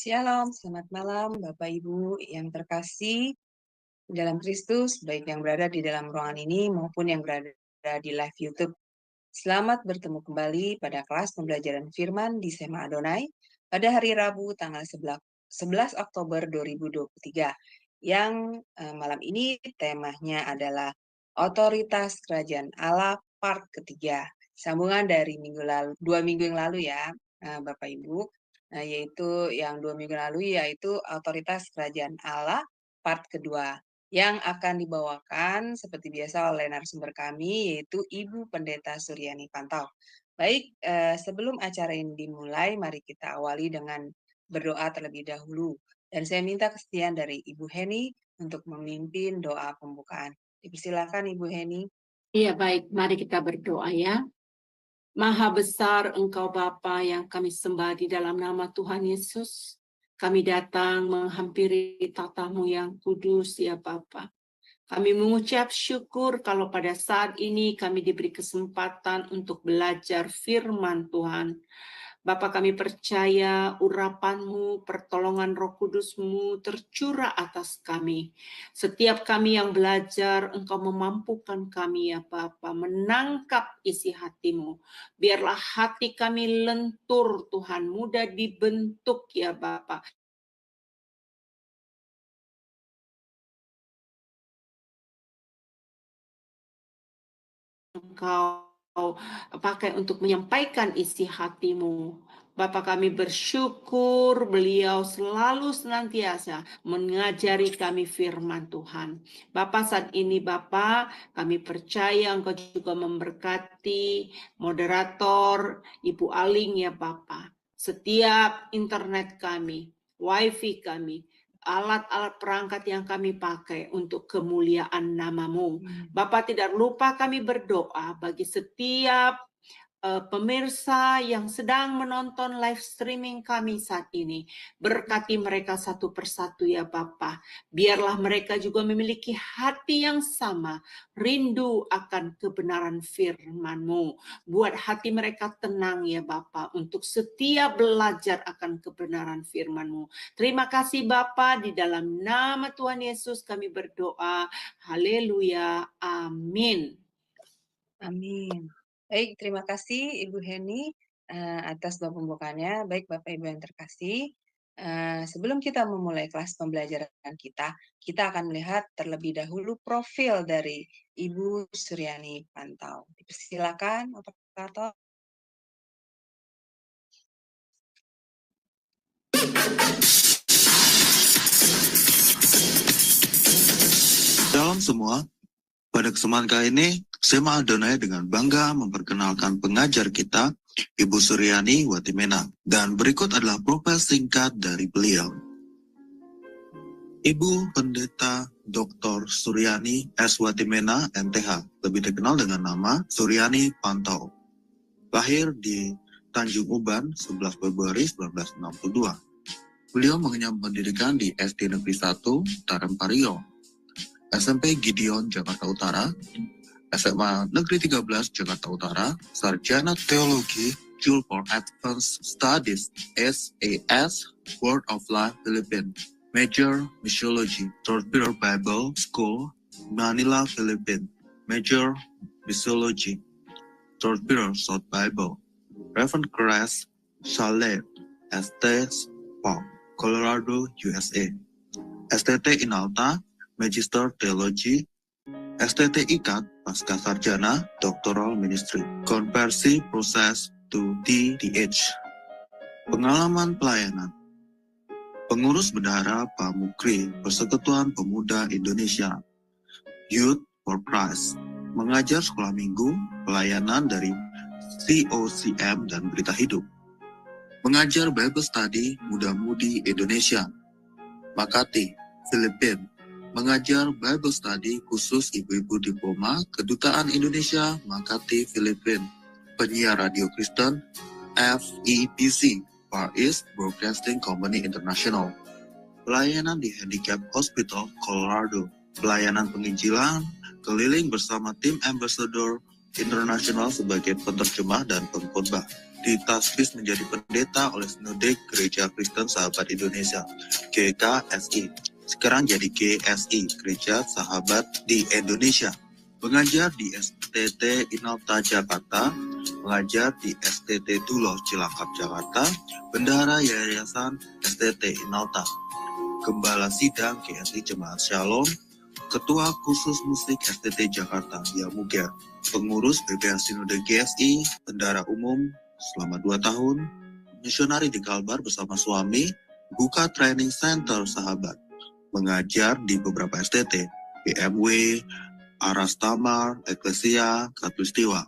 Shalom, selamat malam Bapak Ibu yang terkasih dalam Kristus, baik yang berada di dalam ruangan ini maupun yang berada di live YouTube. Selamat bertemu kembali pada kelas pembelajaran firman di Sema Adonai pada hari Rabu tanggal 11 Oktober 2023 yang malam ini temanya adalah Otoritas Kerajaan Allah part ketiga. Sambungan dari dua minggu yang lalu ya Bapak Ibu. Yaitu yang 2 minggu lalu yaitu Otoritas Kerajaan Allah part kedua yang akan dibawakan seperti biasa oleh narasumber kami yaitu Ibu Pendeta Suryani Pantau. Baik, sebelum acara ini dimulai, mari kita awali dengan berdoa terlebih dahulu. Dan saya minta kesediaan dari Ibu Heni untuk memimpin doa pembukaan. Dipersilakan Ibu Heni. Iya baik, mari kita berdoa ya. Maha besar Engkau Bapa yang kami sembah di dalam nama Tuhan Yesus. Kami datang menghampiri tata-Mu yang kudus ya Bapa. Kami mengucap syukur kalau pada saat ini kami diberi kesempatan untuk belajar firman Tuhan. Bapa, kami percaya urapan-Mu, pertolongan Roh Kudus-Mu tercurah atas kami. Setiap kami yang belajar, Engkau memampukan kami ya Bapa, menangkap isi hati-Mu. Biarlah hati kami lentur Tuhan, mudah dibentuk ya Bapa. Engkau pakai untuk menyampaikan isi hati-Mu. Bapa, kami bersyukur beliau selalu senantiasa mengajari kami firman Tuhan. Bapa, saat ini Bapa, kami percaya Engkau juga memberkati moderator Ibu Aling ya Bapa. Setiap internet kami, wifi kami, alat-alat perangkat yang kami pakai untuk kemuliaan nama-Mu. Bapak, tidak lupa kami berdoa bagi setiap pemirsa yang sedang menonton live streaming kami saat ini. Berkati mereka satu persatu ya Bapa. Biarlah mereka juga memiliki hati yang sama, rindu akan kebenaran firman-Mu. Buat hati mereka tenang ya Bapa untuk setia belajar akan kebenaran firman-Mu. Terima kasih Bapa, di dalam nama Tuhan Yesus kami berdoa. Haleluya. Amin. Amin. Baik, terima kasih Ibu Heni atas doa pembukaannya. Baik Bapak Ibu yang terkasih, sebelum kita memulai kelas pembelajaran kita akan melihat terlebih dahulu profil dari Ibu Suryani Pantau. Silakan, operator. Shalom semua. Pada kesempatan kali ini, Sema Adonai dengan bangga memperkenalkan pengajar kita, Ibu Suryani Watimena. Dan berikut adalah profil singkat dari beliau. Ibu Pendeta Dr. Suryani S. Watimena, MTH, lebih dikenal dengan nama Suryani Pantau. Lahir di Tanjung Uban, 11 Februari 1962. Beliau mengenyam pendidikan di SD Negeri 1, Tarempario, SMP Gideon, Jakarta Utara, SMA Negeri 13, Jakarta Utara, Sarjana Teologi, School for Advanced Studies, SAS, Word of Life, Philippines, Major Missiology, Third Pillar Bible School, Manila, Philippines, Major Missiology, Third Pillar South Bible, Reverend Grace Chalet, ST Spa, Colorado, USA, STT Inalta, Magister Theology, STT IKAT, Pasca Sarjana, Doctoral Ministry, Konversi Proses to DTH. Pengalaman pelayanan. Pengurus Bendahara Pamukri, Persekutuan Pemuda Indonesia, Youth for Christ, mengajar sekolah minggu, pelayanan dari COCM dan Berita Hidup. Mengajar Bible Study Muda-Mudi Indonesia, Makati, Filipina. Mengajar Bible Study khusus ibu-ibu diploma Kedutaan Indonesia Makati Filipina. Penyiar radio Kristen FEBC, Far East Broadcasting Company International. Pelayanan di Handicap Hospital, Colorado. Pelayanan penginjilan keliling bersama tim Ambassador International sebagai penerjemah dan pengkhotbah. ditasbis menjadi pendeta oleh Sinode Gereja Kristen Sahabat Indonesia, GKSI. Sekarang jadi GSI, Gereja Sahabat di Indonesia. Mengajar di STT Inalta Jakarta, mengajar di STT Duloh Cilangkap Jakarta, bendahara Yayasan STT Inalta, Gembala Sidang GSI Jemaat Shalom, Ketua Khusus Musik STT Jakarta, Yamuger, pengurus BPH Sinode GSI, bendahara umum selama 2 tahun, misionari di Kalbar bersama suami, buka training center Sahabat, mengajar di beberapa STT, BMW, Aras Tamar, Eklesia, Katulistiwa,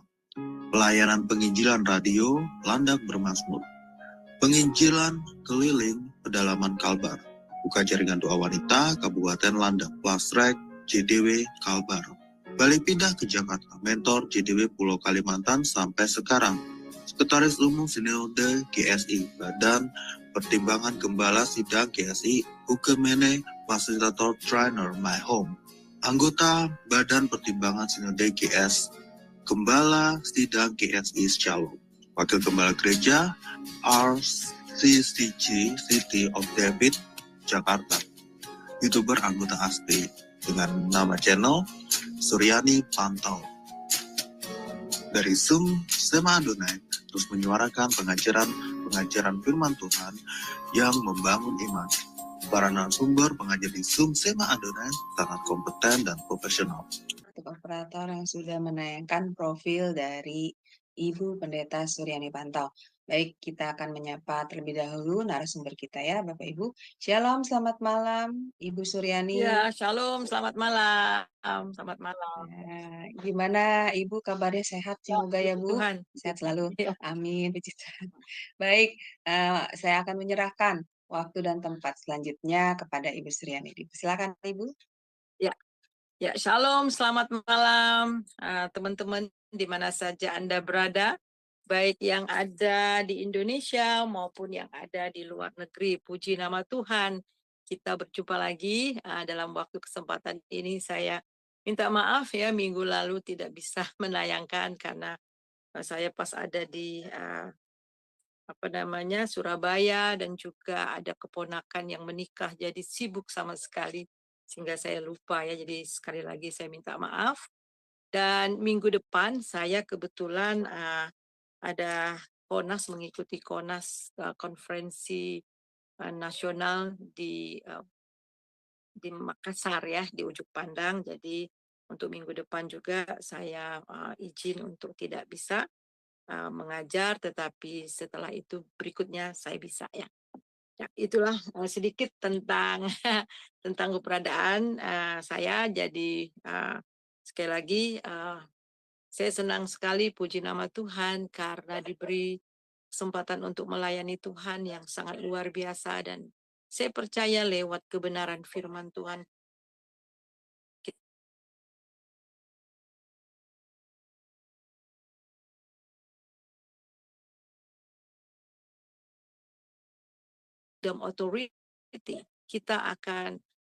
pelayanan penginjilan radio, Landak Bermazmur, penginjilan keliling pedalaman Kalbar, buka jaringan doa wanita, Kabupaten Landak, Plasrek, JDW, Kalbar, balik pindah ke Jakarta, mentor JDW Pulau Kalimantan sampai sekarang, Sekretaris Umum Sinode GSI, Badan Pertimbangan Gembala Sidang GSI, Ukemene, Fasilitator Trainer My Home, anggota Badan Pertimbangan Sinode GS, Gembala Sidang GSI Shalom, Wakil Gembala Gereja RCCG City of David, Jakarta, YouTuber anggota ASPI dengan nama channel Suryani Pantau. Dari Zoom Sema Adonai terus menyuarakan pengajaran firman Tuhan yang membangun iman. Para narasumber pengajar di Zoom Sema Adonai sangat kompeten dan profesional. Untuk operator yang sudah menayangkan profil dari Ibu Pendeta Suryani Pantau. Baik, kita akan menyapa terlebih dahulu narasumber kita ya, Bapak Ibu. Shalom, selamat malam, Ibu Suryani. Ya, shalom, selamat malam. Selamat malam. Gimana Ibu kabarnya, sehat semoga ya Bu? Tuhan. Sehat selalu. Ya. Amin, puji Tuhan. Baik, saya akan menyerahkan waktu dan tempat selanjutnya kepada Ibu Suryani. Silakan Ibu. Ya, shalom, selamat malam teman-teman di mana saja Anda berada, baik yang ada di Indonesia maupun yang ada di luar negeri. Puji nama Tuhan, kita berjumpa lagi dalam waktu kesempatan ini. Saya minta maaf ya, minggu lalu tidak bisa menayangkan karena saya pas ada di Surabaya, dan juga ada keponakan yang menikah, jadi sibuk sama sekali sehingga saya lupa ya. Jadi sekali lagi saya minta maaf. Dan minggu depan saya kebetulan ada KONAS, mengikuti KONAS konferensi nasional di Makassar ya, di Ujung Pandang. Jadi untuk minggu depan juga saya izin untuk tidak bisa mengajar, tetapi setelah itu berikutnya saya bisa ya. Ya, itulah sedikit tentang tentang keberadaan saya. Jadi sekali lagi saya senang sekali, puji nama Tuhan, karena diberi kesempatan untuk melayani Tuhan yang sangat luar biasa, dan saya percaya lewat kebenaran firman Tuhan Kingdom Authority,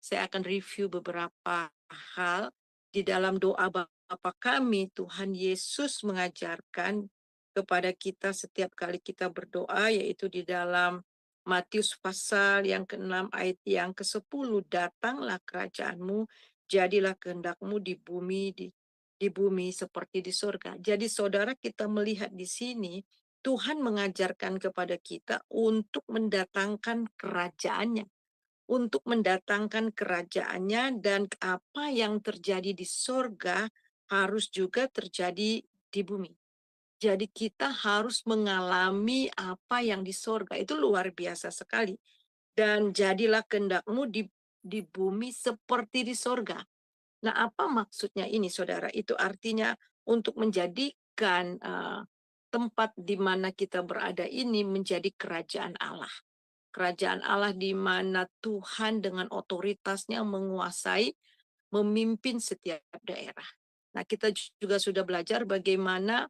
saya akan review beberapa hal di dalam doa Bapa kami. Tuhan Yesus mengajarkan kepada kita setiap kali kita berdoa, yaitu di dalam Matius pasal yang ke-6 ayat yang ke-10, datanglah kerajaanmu, jadilah kehendakmu di bumi seperti di surga. Jadi saudara, kita melihat di sini Tuhan mengajarkan kepada kita untuk mendatangkan kerajaannya. Untuk mendatangkan kerajaannya, dan apa yang terjadi di sorga harus juga terjadi di bumi. Jadi kita harus mengalami apa yang di sorga. Itu luar biasa sekali. Dan jadilah kehendakmu di bumi seperti di sorga. Nah, apa maksudnya ini, saudara? Itu artinya untuk menjadikan tempat di mana kita berada ini menjadi kerajaan Allah. Kerajaan Allah di mana Tuhan dengan otoritasnya menguasai, memimpin setiap daerah. Nah, kita juga sudah belajar bagaimana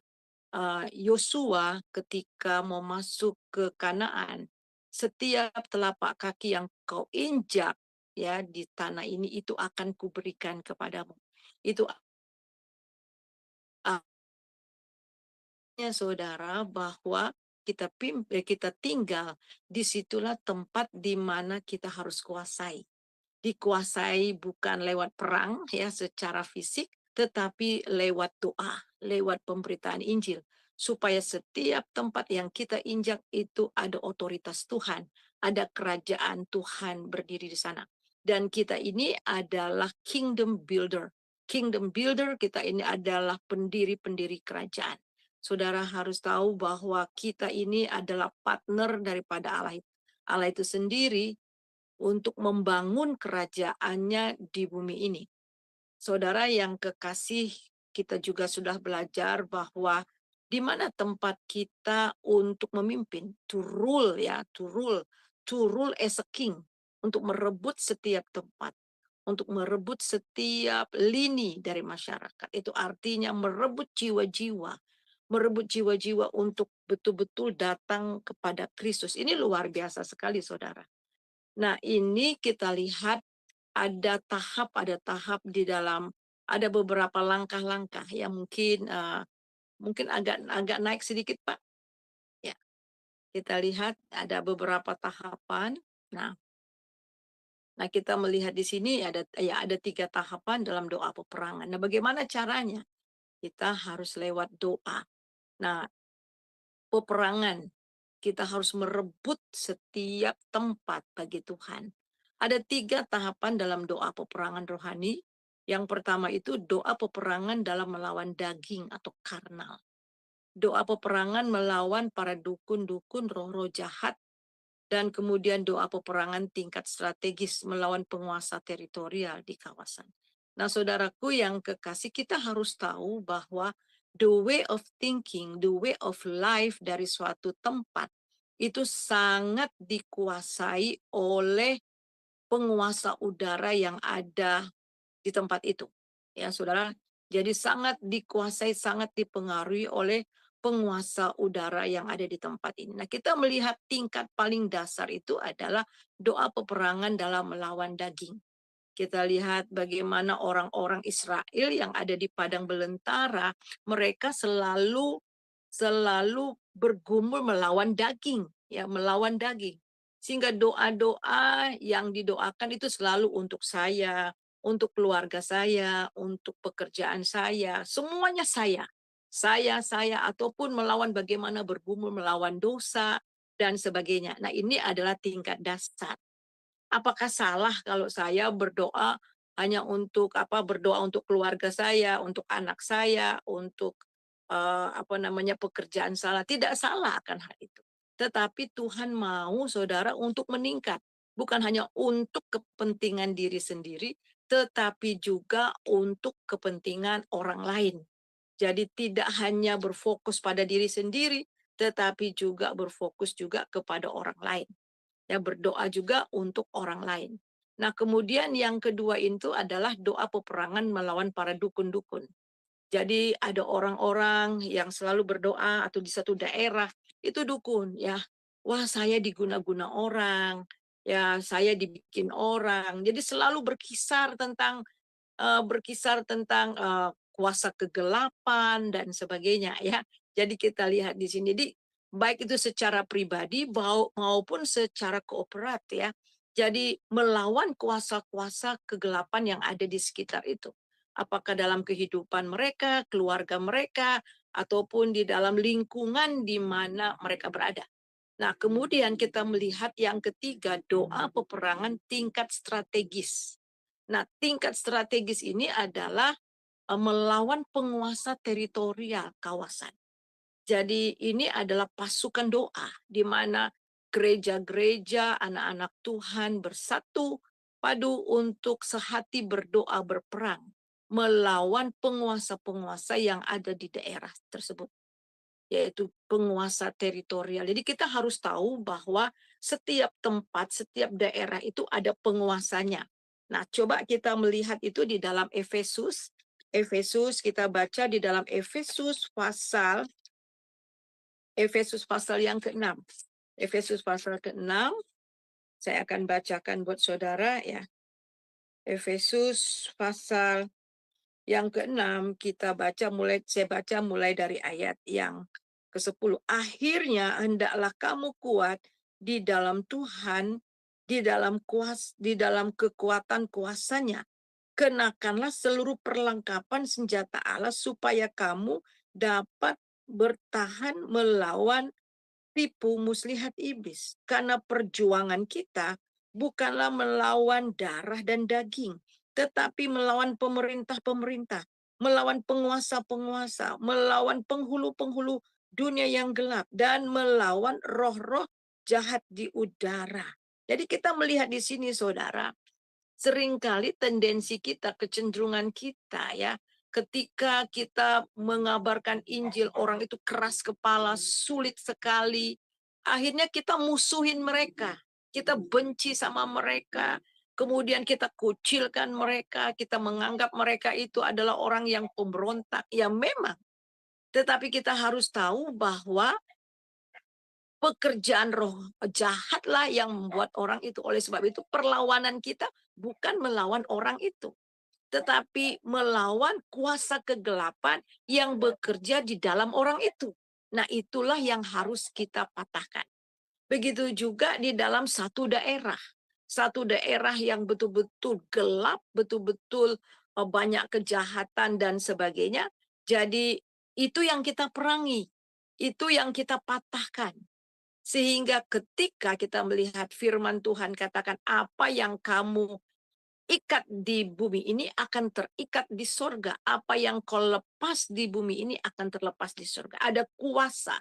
Yosua ketika mau masuk ke Kanaan, setiap telapak kaki yang kau injak ya di tanah ini, itu akan kuberikan kepadamu. Itu saudara, bahwa kita tinggal, disitulah tempat di mana kita harus kuasai. Dikuasai bukan lewat perang ya secara fisik, tetapi lewat doa, lewat pemberitaan Injil, supaya setiap tempat yang kita injak itu ada otoritas Tuhan, ada kerajaan Tuhan berdiri di sana. Dan kita ini adalah kingdom builder. Kingdom builder kita ini adalah pendiri-pendiri kerajaan. Saudara harus tahu bahwa kita ini adalah partner daripada Allah. Allah itu sendiri untuk membangun kerajaannya di bumi ini. Saudara yang kekasih, kita juga sudah belajar bahwa di mana tempat kita untuk memimpin, to rule ya, to rule as a king, untuk merebut setiap tempat, untuk merebut setiap lini dari masyarakat. Itu artinya merebut jiwa-jiwa, untuk betul-betul datang kepada Kristus. Ini luar biasa sekali, saudara. Nah, ini kita lihat ada tahap di dalam, ada beberapa langkah-langkah yang mungkin agak naik sedikit, Pak. Ya, kita lihat ada beberapa tahapan. Nah, kita melihat di sini ada 3 tahapan dalam doa peperangan. Nah, bagaimana caranya? Kita harus lewat doa. Nah, peperangan, kita harus merebut setiap tempat bagi Tuhan. Ada 3 tahapan dalam doa peperangan rohani. Yang pertama itu doa peperangan dalam melawan daging atau karnal. Doa peperangan melawan para dukun-dukun, roh-roh jahat. Dan kemudian doa peperangan tingkat strategis melawan penguasa teritorial di kawasan. Nah, saudaraku yang kekasih, kita harus tahu bahwa the way of thinking, the way of life dari suatu tempat itu sangat dikuasai oleh penguasa udara yang ada di tempat itu. Ya, saudara, jadi sangat dikuasai, sangat dipengaruhi oleh penguasa udara yang ada di tempat ini. Nah, kita melihat tingkat paling dasar itu adalah doa peperangan dalam melawan daging. Kita lihat bagaimana orang-orang Israel yang ada di padang belantara, mereka selalu bergumul melawan daging, ya, melawan daging. Sehingga doa-doa yang didoakan itu selalu untuk saya, untuk keluarga saya, untuk pekerjaan saya, semuanya saya, ataupun melawan bagaimana bergumul melawan dosa dan sebagainya. Nah, ini adalah tingkat dasar. Apakah salah kalau saya berdoa hanya untuk berdoa untuk keluarga saya, untuk anak saya, untuk pekerjaan salah? Tidak salah akan hal itu. Tetapi Tuhan mau saudara untuk meningkat, bukan hanya untuk kepentingan diri sendiri, tetapi juga untuk kepentingan orang lain. Jadi tidak hanya berfokus pada diri sendiri, tetapi juga berfokus juga kepada orang lain. Ya, berdoa juga untuk orang lain. Nah, kemudian yang kedua itu adalah doa peperangan melawan para dukun-dukun. Jadi ada orang-orang yang selalu berdoa atau di satu daerah itu dukun ya. Wah, saya diguna-guna orang, ya saya dibikin orang. Jadi selalu berkisar tentang kuasa kegelapan dan sebagainya ya. Jadi kita lihat di sini, baik itu secara pribadi maupun secara kooperat ya. Jadi melawan kuasa-kuasa kegelapan yang ada di sekitar itu. Apakah dalam kehidupan mereka, keluarga mereka, ataupun di dalam lingkungan di mana mereka berada. Nah, kemudian kita melihat yang ketiga, doa peperangan tingkat strategis. Nah, tingkat strategis ini adalah melawan penguasa teritorial kawasan. Jadi ini adalah pasukan doa di mana gereja-gereja, anak-anak Tuhan bersatu padu untuk sehati berdoa berperang melawan penguasa-penguasa yang ada di daerah tersebut, yaitu penguasa teritorial. Jadi kita harus tahu bahwa setiap tempat, setiap daerah itu ada penguasanya. Nah, coba kita melihat itu di dalam Efesus. Kita baca di dalam Efesus pasal yang ke-6. Efesus pasal ke-6, saya akan bacakan buat saudara ya. Efesus pasal yang ke-6 saya baca mulai dari ayat yang ke-10. Akhirnya hendaklah kamu kuat di dalam Tuhan, di dalam kekuatan kuasanya. Kenakanlah seluruh perlengkapan senjata Allah supaya kamu dapat bertahan melawan tipu muslihat iblis. Karena perjuangan kita bukanlah melawan darah dan daging, tetapi melawan pemerintah-pemerintah, melawan penguasa-penguasa, melawan penghulu-penghulu dunia yang gelap, dan melawan roh-roh jahat di udara. Jadi kita melihat di sini, saudara, seringkali tendensi kita, kecenderungan kita ya, ketika kita mengabarkan Injil, orang itu keras kepala, sulit sekali. Akhirnya kita musuhin mereka, kita benci sama mereka, kemudian kita kucilkan mereka, kita menganggap mereka itu adalah orang yang pemberontak. Ya memang, tetapi kita harus tahu bahwa pekerjaan roh jahatlah yang membuat orang itu. Oleh sebab itu perlawanan kita bukan melawan orang itu, tetapi melawan kuasa kegelapan yang bekerja di dalam orang itu. Nah, itulah yang harus kita patahkan. Begitu juga di dalam satu daerah. Satu daerah yang betul-betul gelap, betul-betul banyak kejahatan dan sebagainya. Jadi itu yang kita perangi, itu yang kita patahkan. Sehingga ketika kita melihat firman Tuhan katakan apa yang kamu ikat di bumi ini akan terikat di sorga. Apa yang kau lepas di bumi ini akan terlepas di sorga. Ada kuasa.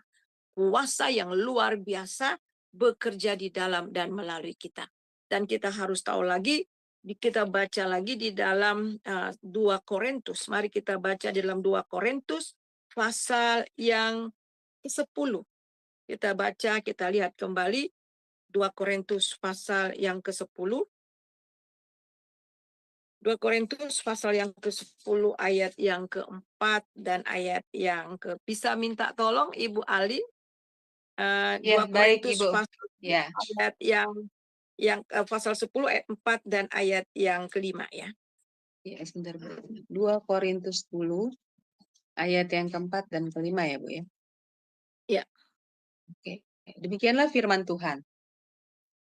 Kuasa yang luar biasa bekerja di dalam dan melalui kita. Dan kita harus tahu lagi, kita baca lagi di dalam 2 Korintus. Mari kita baca di dalam 2 Korintus pasal yang ke-10. Kita baca, kita lihat kembali 2 Korintus pasal yang ke-10. 2 Korintus pasal yang ke-10 ayat yang ke-4 dan ayat yang ke. Bisa minta tolong Ibu Ali? 2 Ya, baik Korintus Ibu. pasal Ya, ayat yang pasal 10 ayat 4 dan ayat yang ke-5 ya. ya sebentar Bu. 2 Korintus 10 ayat yang ke-4 dan ke-5 ya Bu ya. Ya. Oke. Demikianlah firman Tuhan.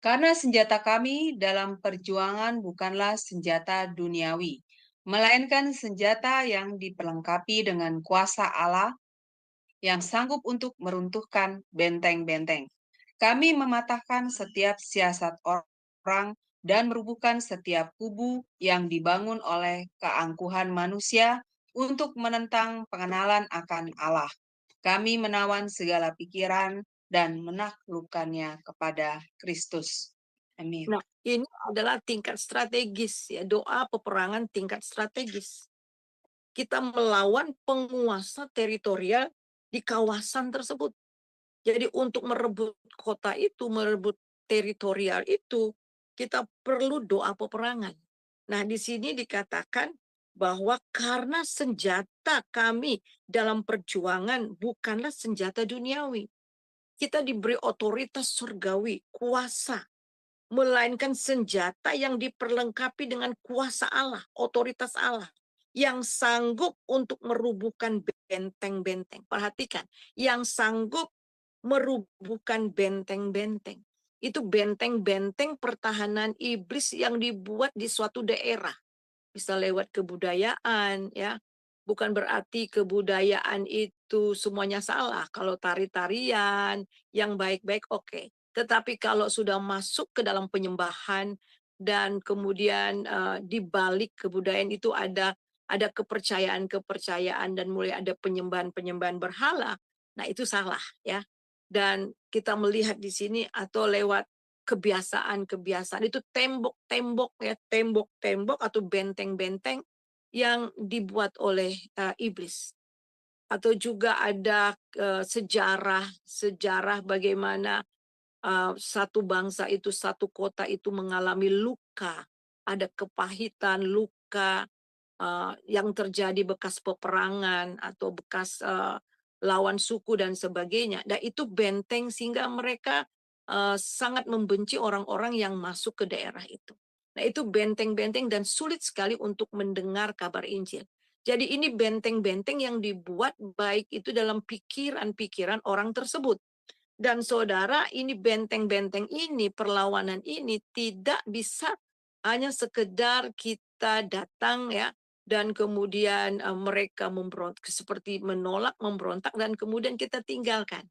Karena senjata kami dalam perjuangan bukanlah senjata duniawi, melainkan senjata yang diperlengkapi dengan kuasa Allah yang sanggup untuk meruntuhkan benteng-benteng. Kami mematahkan setiap siasat orang dan merubuhkan setiap kubu yang dibangun oleh keangkuhan manusia untuk menentang pengenalan akan Allah. Kami menawan segala pikiran dan menaklukkannya kepada Kristus. Amin. Nah, ini adalah tingkat strategis ya, doa peperangan tingkat strategis. Kita melawan penguasa teritorial di kawasan tersebut. Jadi untuk merebut kota itu, merebut teritorial itu, kita perlu doa peperangan. Nah, di sini dikatakan bahwa karena senjata kami dalam perjuangan bukanlah senjata duniawi. Kita diberi otoritas surgawi, kuasa, melainkan senjata yang diperlengkapi dengan kuasa Allah, otoritas Allah, yang sanggup untuk merubuhkan benteng-benteng. Perhatikan, yang sanggup merubuhkan benteng-benteng. Itu benteng-benteng pertahanan iblis yang dibuat di suatu daerah. Bisa lewat kebudayaan, ya. Bukan berarti kebudayaan itu semuanya salah. Kalau tari-tarian yang baik-baik, oke. Tetapi kalau sudah masuk ke dalam penyembahan dan kemudian di balik kebudayaan itu ada kepercayaan-kepercayaan dan mulai ada penyembahan-penyembahan berhala, nah itu salah ya. Dan kita melihat di sini atau lewat kebiasaan-kebiasaan itu tembok-tembok ya, tembok-tembok atau benteng-benteng yang dibuat oleh iblis. Atau juga ada sejarah bagaimana satu bangsa itu, satu kota itu mengalami luka, ada kepahitan, luka yang terjadi bekas peperangan atau bekas lawan suku dan sebagainya. Dan itu benteng sehingga mereka sangat membenci orang-orang yang masuk ke daerah itu. Nah, itu benteng-benteng dan sulit sekali untuk mendengar kabar Injil. Jadi ini benteng-benteng yang dibuat baik itu dalam pikiran-pikiran orang tersebut. Dan saudara, ini benteng-benteng ini, perlawanan ini tidak bisa hanya sekedar kita datang ya, dan kemudian mereka memberontak, seperti menolak, memberontak, dan kemudian kita tinggalkan.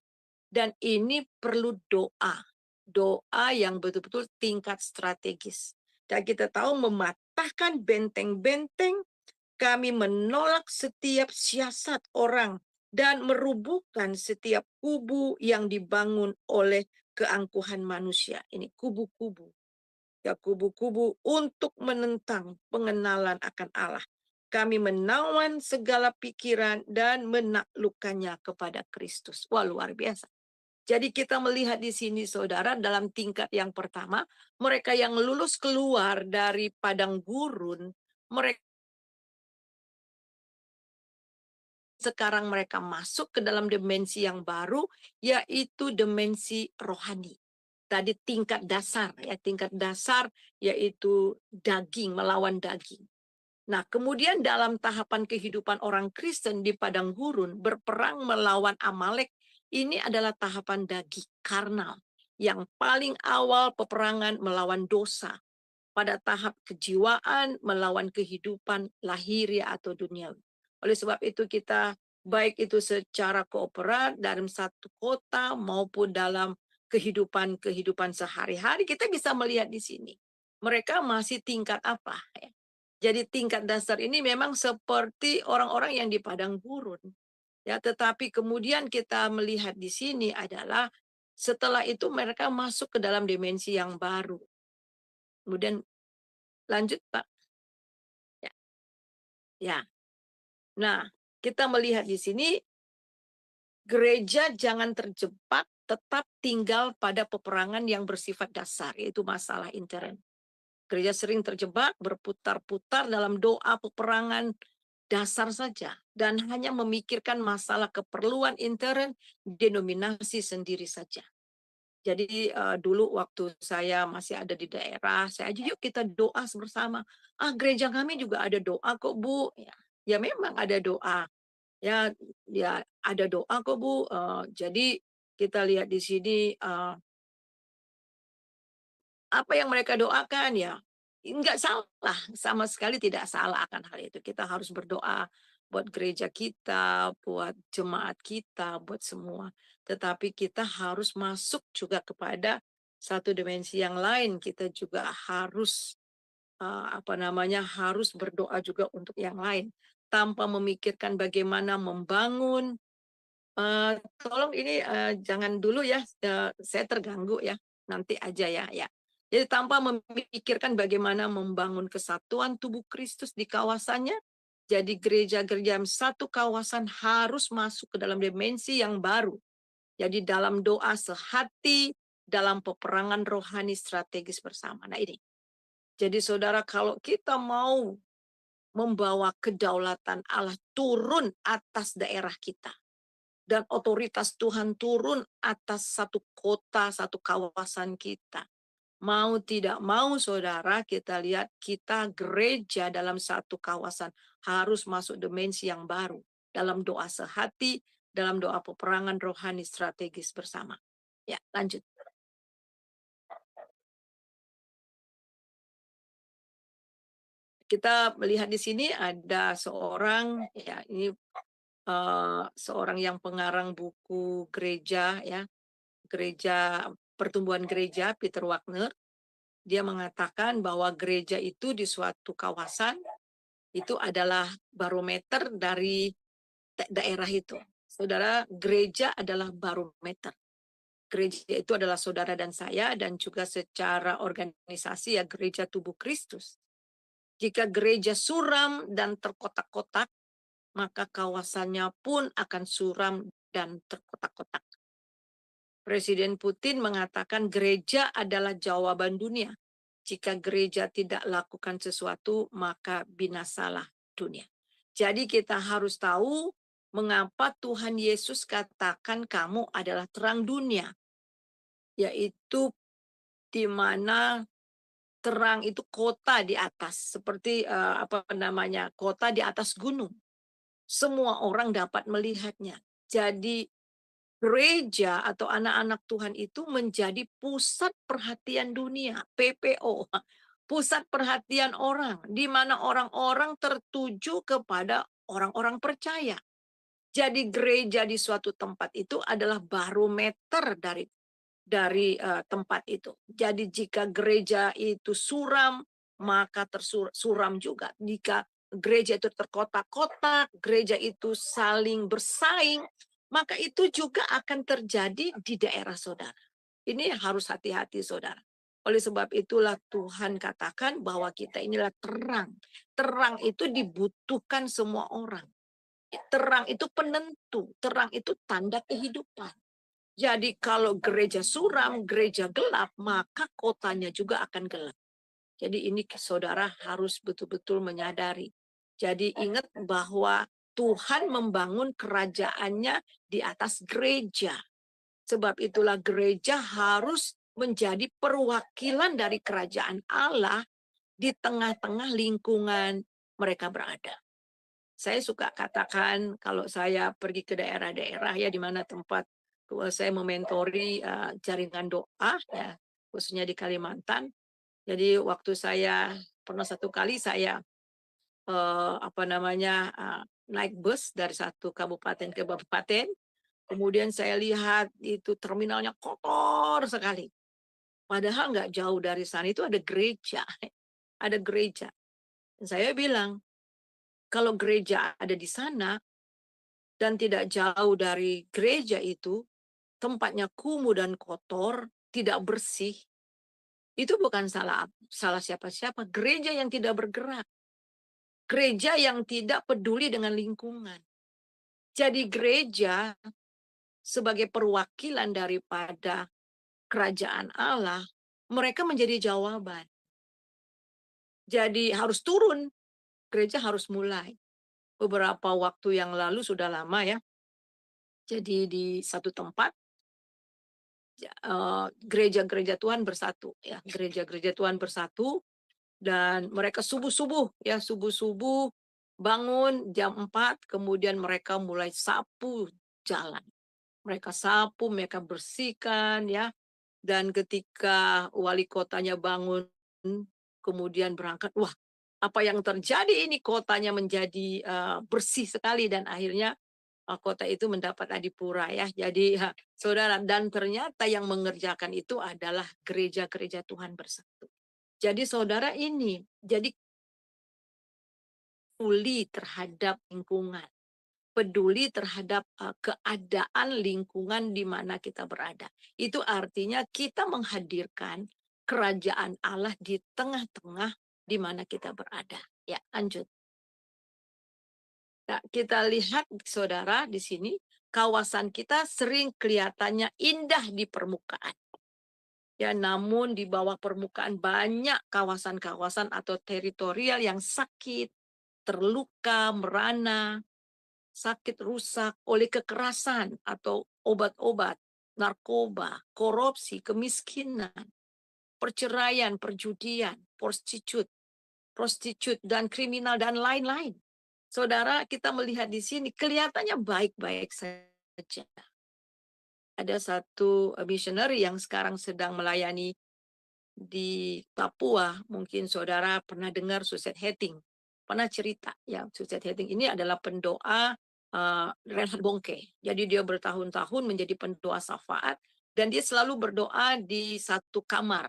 Dan ini perlu doa. Doa yang betul-betul tingkat strategis. Dan kita tahu mematahkan benteng-benteng, kami menolak setiap siasat orang dan merubuhkan setiap kubu yang dibangun oleh keangkuhan manusia. Ini kubu-kubu. Ya, kubu-kubu untuk menentang pengenalan akan Allah. Kami menawan segala pikiran dan menaklukkannya kepada Kristus. Wah, luar biasa. Jadi kita melihat di sini saudara, dalam tingkat yang pertama, mereka yang lulus keluar dari padang gurun, mereka sekarang mereka masuk ke dalam dimensi yang baru, yaitu dimensi rohani. Tadi tingkat dasar, ya tingkat dasar yaitu daging, melawan daging. Nah, kemudian dalam tahapan kehidupan orang Kristen di padang gurun, berperang melawan Amalek, ini adalah tahapan daging, karnal. Yang paling awal peperangan melawan dosa. Pada tahap kejiwaan melawan kehidupan lahiriah atau duniawi. Oleh sebab itu kita baik itu secara kooperat dalam satu kota maupun dalam kehidupan sehari-hari, kita bisa melihat di sini. Mereka masih tingkat apa? Ya. Jadi tingkat dasar ini memang seperti orang-orang yang di padang gurun. Ya, tetapi kemudian kita melihat di sini adalah setelah itu mereka masuk ke dalam dimensi yang baru. Kemudian lanjut, Pak. Ya. Ya. Nah, kita melihat di sini gereja jangan terjebak, tetap tinggal pada peperangan yang bersifat dasar, yaitu masalah intern. Gereja sering terjebak, berputar-putar dalam doa peperangan dasar saja, dan hanya memikirkan masalah keperluan intern denominasi sendiri saja. Jadi dulu waktu saya masih ada di daerah, saya aja yuk kita doa bersama. Gereja kami juga ada doa kok Bu. Ya memang ada doa. Ya, ya ada doa kok Bu. Jadi kita lihat di sini apa yang mereka doakan ya enggak salah, sama sekali tidak salah akan hal itu. Kita harus berdoa buat gereja kita, buat jemaat kita, buat semua. Tetapi kita harus masuk juga kepada satu dimensi yang lain. Kita juga harus harus berdoa juga untuk yang lain tanpa memikirkan bagaimana membangun. Tolong ini jangan dulu ya, saya terganggu ya, nanti aja ya. Jadi tanpa memikirkan bagaimana membangun kesatuan tubuh Kristus di kawasannya, jadi gereja-gereja satu kawasan harus masuk ke dalam dimensi yang baru. Jadi dalam doa sehati, dalam peperangan rohani strategis bersama. Nah ini. Jadi saudara, kalau kita mau membawa kedaulatan Allah turun atas daerah kita, dan otoritas Tuhan turun atas satu kota, satu kawasan kita. Mau tidak mau saudara, kita lihat kita gereja dalam satu kawasan harus masuk dimensi yang baru. Dalam doa sehati, dalam doa peperangan rohani strategis bersama. Ya, lanjut. Kita melihat di sini ada seorang, ya ini seorang yang pengarang buku gereja, ya gereja pertumbuhan gereja, Peter Wagner. Dia mengatakan bahwa gereja itu di suatu kawasan itu adalah barometer dari daerah itu. Saudara, gereja adalah barometer. Gereja itu adalah saudara dan saya, dan juga secara organisasi ya gereja tubuh Kristus. Jika gereja suram dan terkotak-kotak, maka kawasannya pun akan suram dan terkotak-kotak. Presiden Putin mengatakan gereja adalah jawaban dunia. Jika gereja tidak lakukan sesuatu, maka binasalah dunia. Jadi kita harus tahu mengapa Tuhan Yesus katakan kamu adalah terang dunia. Yaitu di mana Terang itu kota di atas, seperti kota di atas gunung. Semua orang dapat melihatnya. Jadi gereja atau anak-anak Tuhan itu menjadi pusat perhatian dunia, PPO, pusat perhatian orang, di mana orang-orang tertuju kepada orang-orang percaya. Jadi gereja di suatu tempat itu adalah barometer dari tempat itu. Jadi jika gereja itu suram, maka tersuram juga. Jika gereja itu terkotak-kotak, gereja itu saling bersaing, maka itu juga akan terjadi di daerah saudara. Ini harus hati-hati saudara. Oleh sebab itulah Tuhan katakan bahwa kita inilah terang. Terang itu dibutuhkan semua orang. Terang itu penentu, terang itu tanda kehidupan. Jadi kalau gereja suram, gereja gelap, maka kotanya juga akan gelap. Jadi ini saudara harus betul-betul menyadari. Jadi ingat bahwa Tuhan membangun kerajaannya di atas gereja. Sebab itulah gereja harus menjadi perwakilan dari kerajaan Allah di tengah-tengah lingkungan mereka berada. Saya suka katakan kalau saya pergi ke daerah-daerah ya di mana tempat saya mementori jaringan doa ya khususnya di Kalimantan. Jadi waktu saya pernah satu kali saya naik bus dari satu kabupaten ke kabupaten, kemudian saya lihat itu terminalnya kotor sekali. Padahal nggak jauh dari sana itu ada gereja, ada gereja. Dan saya bilang kalau gereja ada di sana dan tidak jauh dari gereja itu tempatnya kumuh dan kotor, tidak bersih, itu bukan salah siapa-siapa. Gereja yang tidak bergerak. Gereja yang tidak peduli dengan lingkungan. Jadi gereja sebagai perwakilan daripada kerajaan Allah, mereka menjadi jawaban. Jadi harus turun, gereja harus mulai. Beberapa waktu yang lalu sudah lama ya. Jadi di satu tempat gereja-gereja Tuhan bersatu ya, gereja-gereja Tuhan bersatu dan mereka subuh-subuh bangun jam 4 kemudian mereka mulai sapu jalan. Mereka sapu, mereka bersihkan ya. Dan ketika wali kotanya bangun kemudian berangkat, wah, apa yang terjadi ini kotanya menjadi bersih sekali dan akhirnya kota itu mendapat adipura ya. Jadi saudara, dan ternyata yang mengerjakan itu adalah gereja-gereja Tuhan bersatu. Jadi saudara ini jadi peduli terhadap lingkungan, peduli terhadap keadaan lingkungan di mana kita berada. Itu artinya kita menghadirkan kerajaan Allah di tengah-tengah di mana kita berada. Ya, lanjut. Nah, kita lihat saudara di sini kawasan kita sering kelihatannya indah di permukaan. Ya, namun di bawah permukaan banyak kawasan-kawasan atau teritorial yang sakit, terluka, merana, sakit rusak oleh kekerasan atau obat-obat, narkoba, korupsi, kemiskinan, perceraian, perjudian, prostitut dan kriminal dan lain-lain. Saudara, kita melihat di sini kelihatannya baik-baik saja. Ada satu missionary yang sekarang sedang melayani di Papua, mungkin saudara pernah dengar Suzette Hating, pernah cerita ya. Suzette Hating ini adalah pendoa Reinhard Bonnke. Jadi dia bertahun-tahun menjadi pendoa syafaat dan dia selalu berdoa di satu kamar.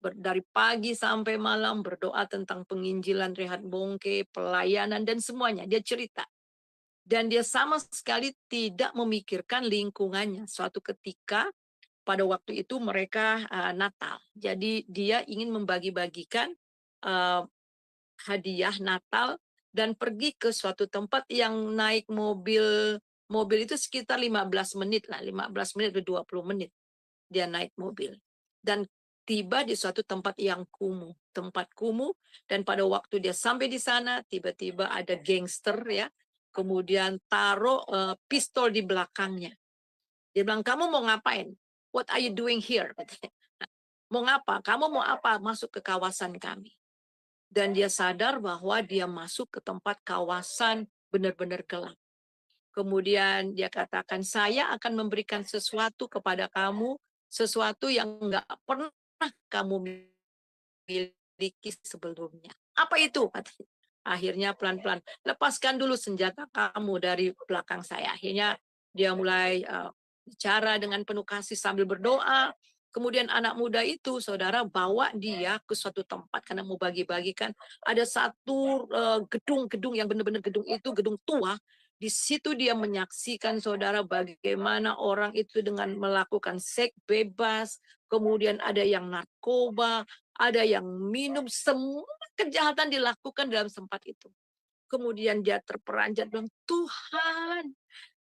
Dari pagi sampai malam berdoa tentang penginjilan Reinhard Bonnke, pelayanan dan semuanya. Dia cerita. Dan dia sama sekali tidak memikirkan lingkungannya. Suatu ketika pada waktu itu mereka Natal. Jadi dia ingin membagi-bagikan hadiah Natal dan pergi ke suatu tempat yang naik mobil itu sekitar 15 menit lah, 15 menit ke 20 menit dia naik mobil. Dan tiba di suatu tempat yang kumuh, dan pada waktu dia sampai di sana tiba-tiba ada gangster ya, kemudian taruh pistol di belakangnya. Dia bilang, "Kamu mau ngapain? What are you doing here?" Mau ngapa? Kamu mau apa? Masuk ke kawasan kami. Dan dia sadar bahwa dia masuk ke tempat kawasan benar-benar gelap. Kemudian dia katakan, saya akan memberikan sesuatu kepada kamu, sesuatu yang nggak pernah kamu miliki sebelumnya. Apa itu? Akhirnya pelan-pelan, lepaskan dulu senjata kamu dari belakang saya. Akhirnya dia mulai bicara dengan penuh kasih sambil berdoa. Kemudian anak muda itu, saudara, bawa dia ke suatu tempat karena mau bagi-bagikan. Ada satu gedung-gedung yang benar-benar gedung itu, gedung tua. Di situ dia menyaksikan, saudara, bagaimana orang itu dengan melakukan seks bebas. Kemudian ada yang narkoba, ada yang minum, semua kejahatan dilakukan dalam tempat itu. Kemudian dia terperanjat bilang, Tuhan,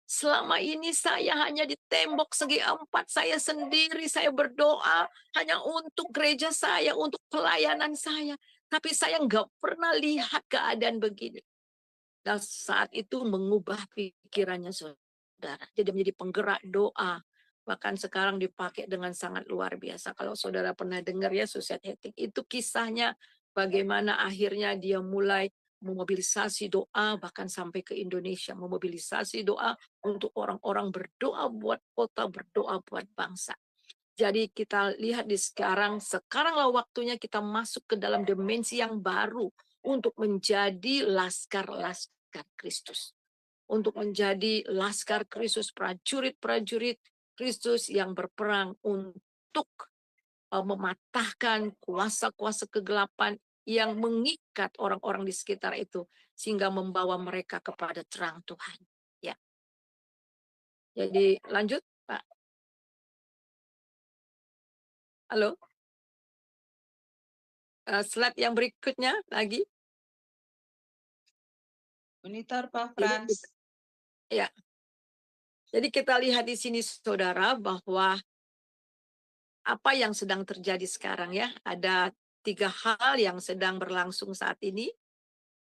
selama ini saya hanya di tembok segi 4, saya sendiri, saya berdoa hanya untuk gereja saya, untuk pelayanan saya. Tapi saya nggak pernah lihat keadaan begini. Dan saat itu mengubah pikirannya, saudara. Jadi menjadi penggerak doa. Bahkan sekarang dipakai dengan sangat luar biasa. Kalau saudara pernah dengar ya, Suicide Hacking, itu kisahnya bagaimana akhirnya dia mulai memobilisasi doa, bahkan sampai ke Indonesia, memobilisasi doa untuk orang-orang berdoa buat kota, berdoa buat bangsa. Jadi kita lihat di sekaranglah waktunya kita masuk ke dalam dimensi yang baru untuk menjadi laskar-laskar Kristus. Untuk menjadi laskar Kristus, prajurit-prajurit Kristus yang berperang untuk mematahkan kuasa-kuasa kegelapan yang mengikat orang-orang di sekitar itu sehingga membawa mereka kepada terang Tuhan. Ya. Jadi lanjut, Pak. Halo. Slide yang berikutnya lagi. Monitor Pak Ini Frans. ya. Jadi kita lihat di sini, saudara, bahwa apa yang sedang terjadi sekarang ya. Ada 3 hal yang sedang berlangsung saat ini.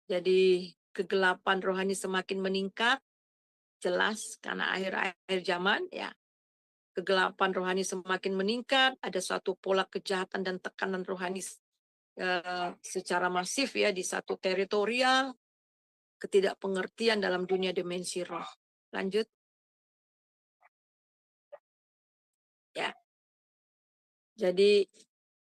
Jadi kegelapan rohani semakin meningkat, jelas karena akhir-akhir zaman ya. Kegelapan rohani semakin meningkat, ada suatu pola kejahatan dan tekanan rohani secara masif ya di satu teritorial, ketidakpengertian dalam dunia dimensi roh. Lanjut. Ya. Jadi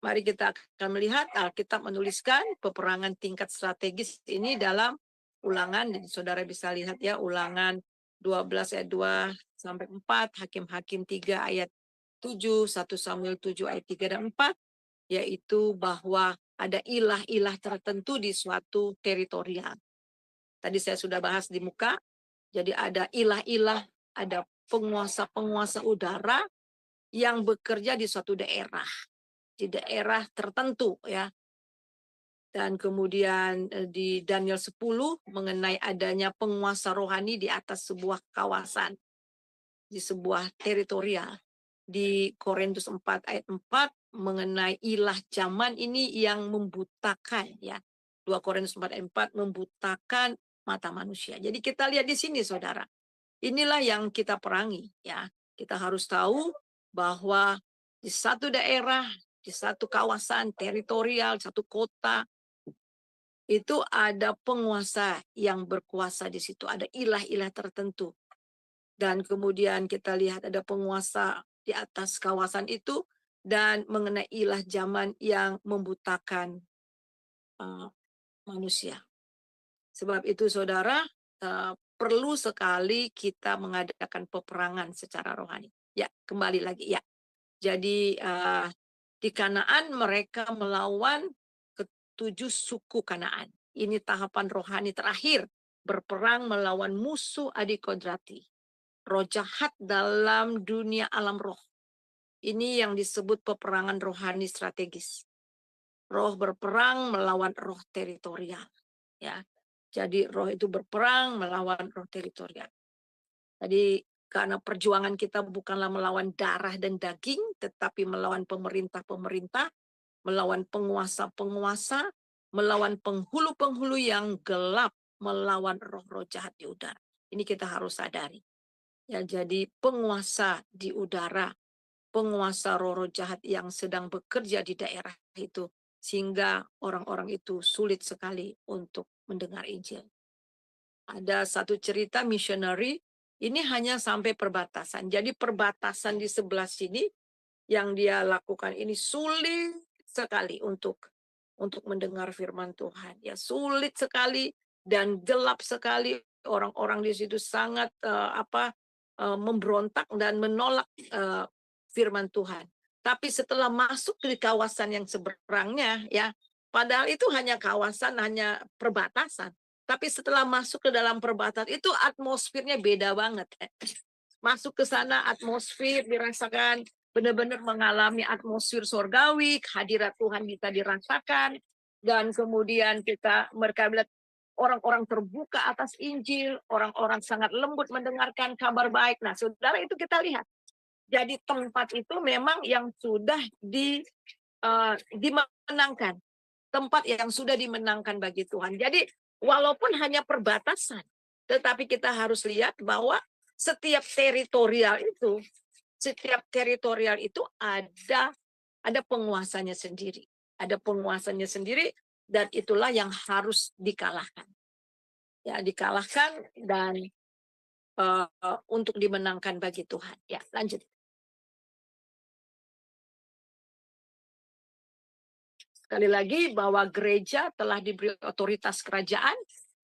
mari kita akan melihat Alkitab menuliskan peperangan tingkat strategis ini dalam Ulangan, dan saudara bisa lihat ya, Ulangan 12 ayat 2 sampai 4, Hakim-Hakim 3 ayat 7, 1 Samuel 7 ayat 3 dan 4, yaitu bahwa ada ilah-ilah tertentu di suatu teritorial. Tadi saya sudah bahas di muka, jadi ada ilah-ilah, ada penguasa-penguasa udara yang bekerja di suatu daerah. Di daerah tertentu ya. Dan kemudian di Daniel 10 mengenai adanya penguasa rohani di atas sebuah kawasan, di sebuah teritorial. Di Korintus 4 ayat 4 mengenai ilah zaman ini yang membutakan ya. 2 Korintus 4 ayat 4 membutakan mata manusia. Jadi kita lihat di sini, saudara. Inilah yang kita perangi ya. Kita harus tahu bahwa di satu daerah, di satu kawasan teritorial, satu kota, itu ada penguasa yang berkuasa di situ. Ada ilah-ilah tertentu. Dan kemudian kita lihat ada penguasa di atas kawasan itu dan mengenai ilah zaman yang membutakan manusia. Sebab itu, saudara, perlu sekali kita mengadakan peperangan secara rohani. Ya, kembali lagi ya. Jadi di Kanaan mereka melawan 7 suku Kanaan. Ini tahapan rohani terakhir, berperang melawan musuh adikodrati, roh jahat dalam dunia alam roh. Ini yang disebut peperangan rohani strategis. Roh berperang melawan roh teritorial. Ya, jadi roh itu berperang melawan roh teritorial. Jadi karena perjuangan kita bukanlah melawan darah dan daging, tetapi melawan pemerintah-pemerintah, melawan penguasa-penguasa, melawan penghulu-penghulu yang gelap, melawan roh-roh jahat di udara. Ini kita harus sadari. Ya, jadi penguasa di udara penguasa roh-roh jahat yang sedang bekerja di daerah itu, sehingga orang-orang itu sulit sekali untuk mendengar Injil. Ada satu cerita missionary, ini hanya sampai perbatasan. Jadi perbatasan di sebelah sini yang dia lakukan ini sulit sekali untuk mendengar firman Tuhan. Ya, sulit sekali dan gelap sekali. Orang-orang di situ sangat memberontak dan menolak firman Tuhan. Tapi setelah masuk di kawasan yang seberangnya, ya, padahal itu hanya kawasan, hanya perbatasan. Tapi setelah masuk ke dalam perbatasan itu atmosfernya beda banget. Masuk ke sana atmosfer dirasakan, benar-benar mengalami atmosfer surgawi, hadirat Tuhan bisa dirasakan, dan kemudian mereka melihat orang-orang terbuka atas Injil, orang-orang sangat lembut mendengarkan kabar baik. Nah, saudara, itu kita lihat. Jadi tempat itu memang yang sudah dimenangkan. Tempat yang sudah dimenangkan bagi Tuhan. Jadi walaupun hanya perbatasan, tetapi kita harus lihat bahwa setiap teritorial itu ada penguasanya sendiri. Ada penguasanya sendiri, dan itulah yang harus dikalahkan. Ya, dikalahkan dan untuk dimenangkan bagi Tuhan. Ya, lanjut. Sekali lagi bahwa gereja telah diberi otoritas kerajaan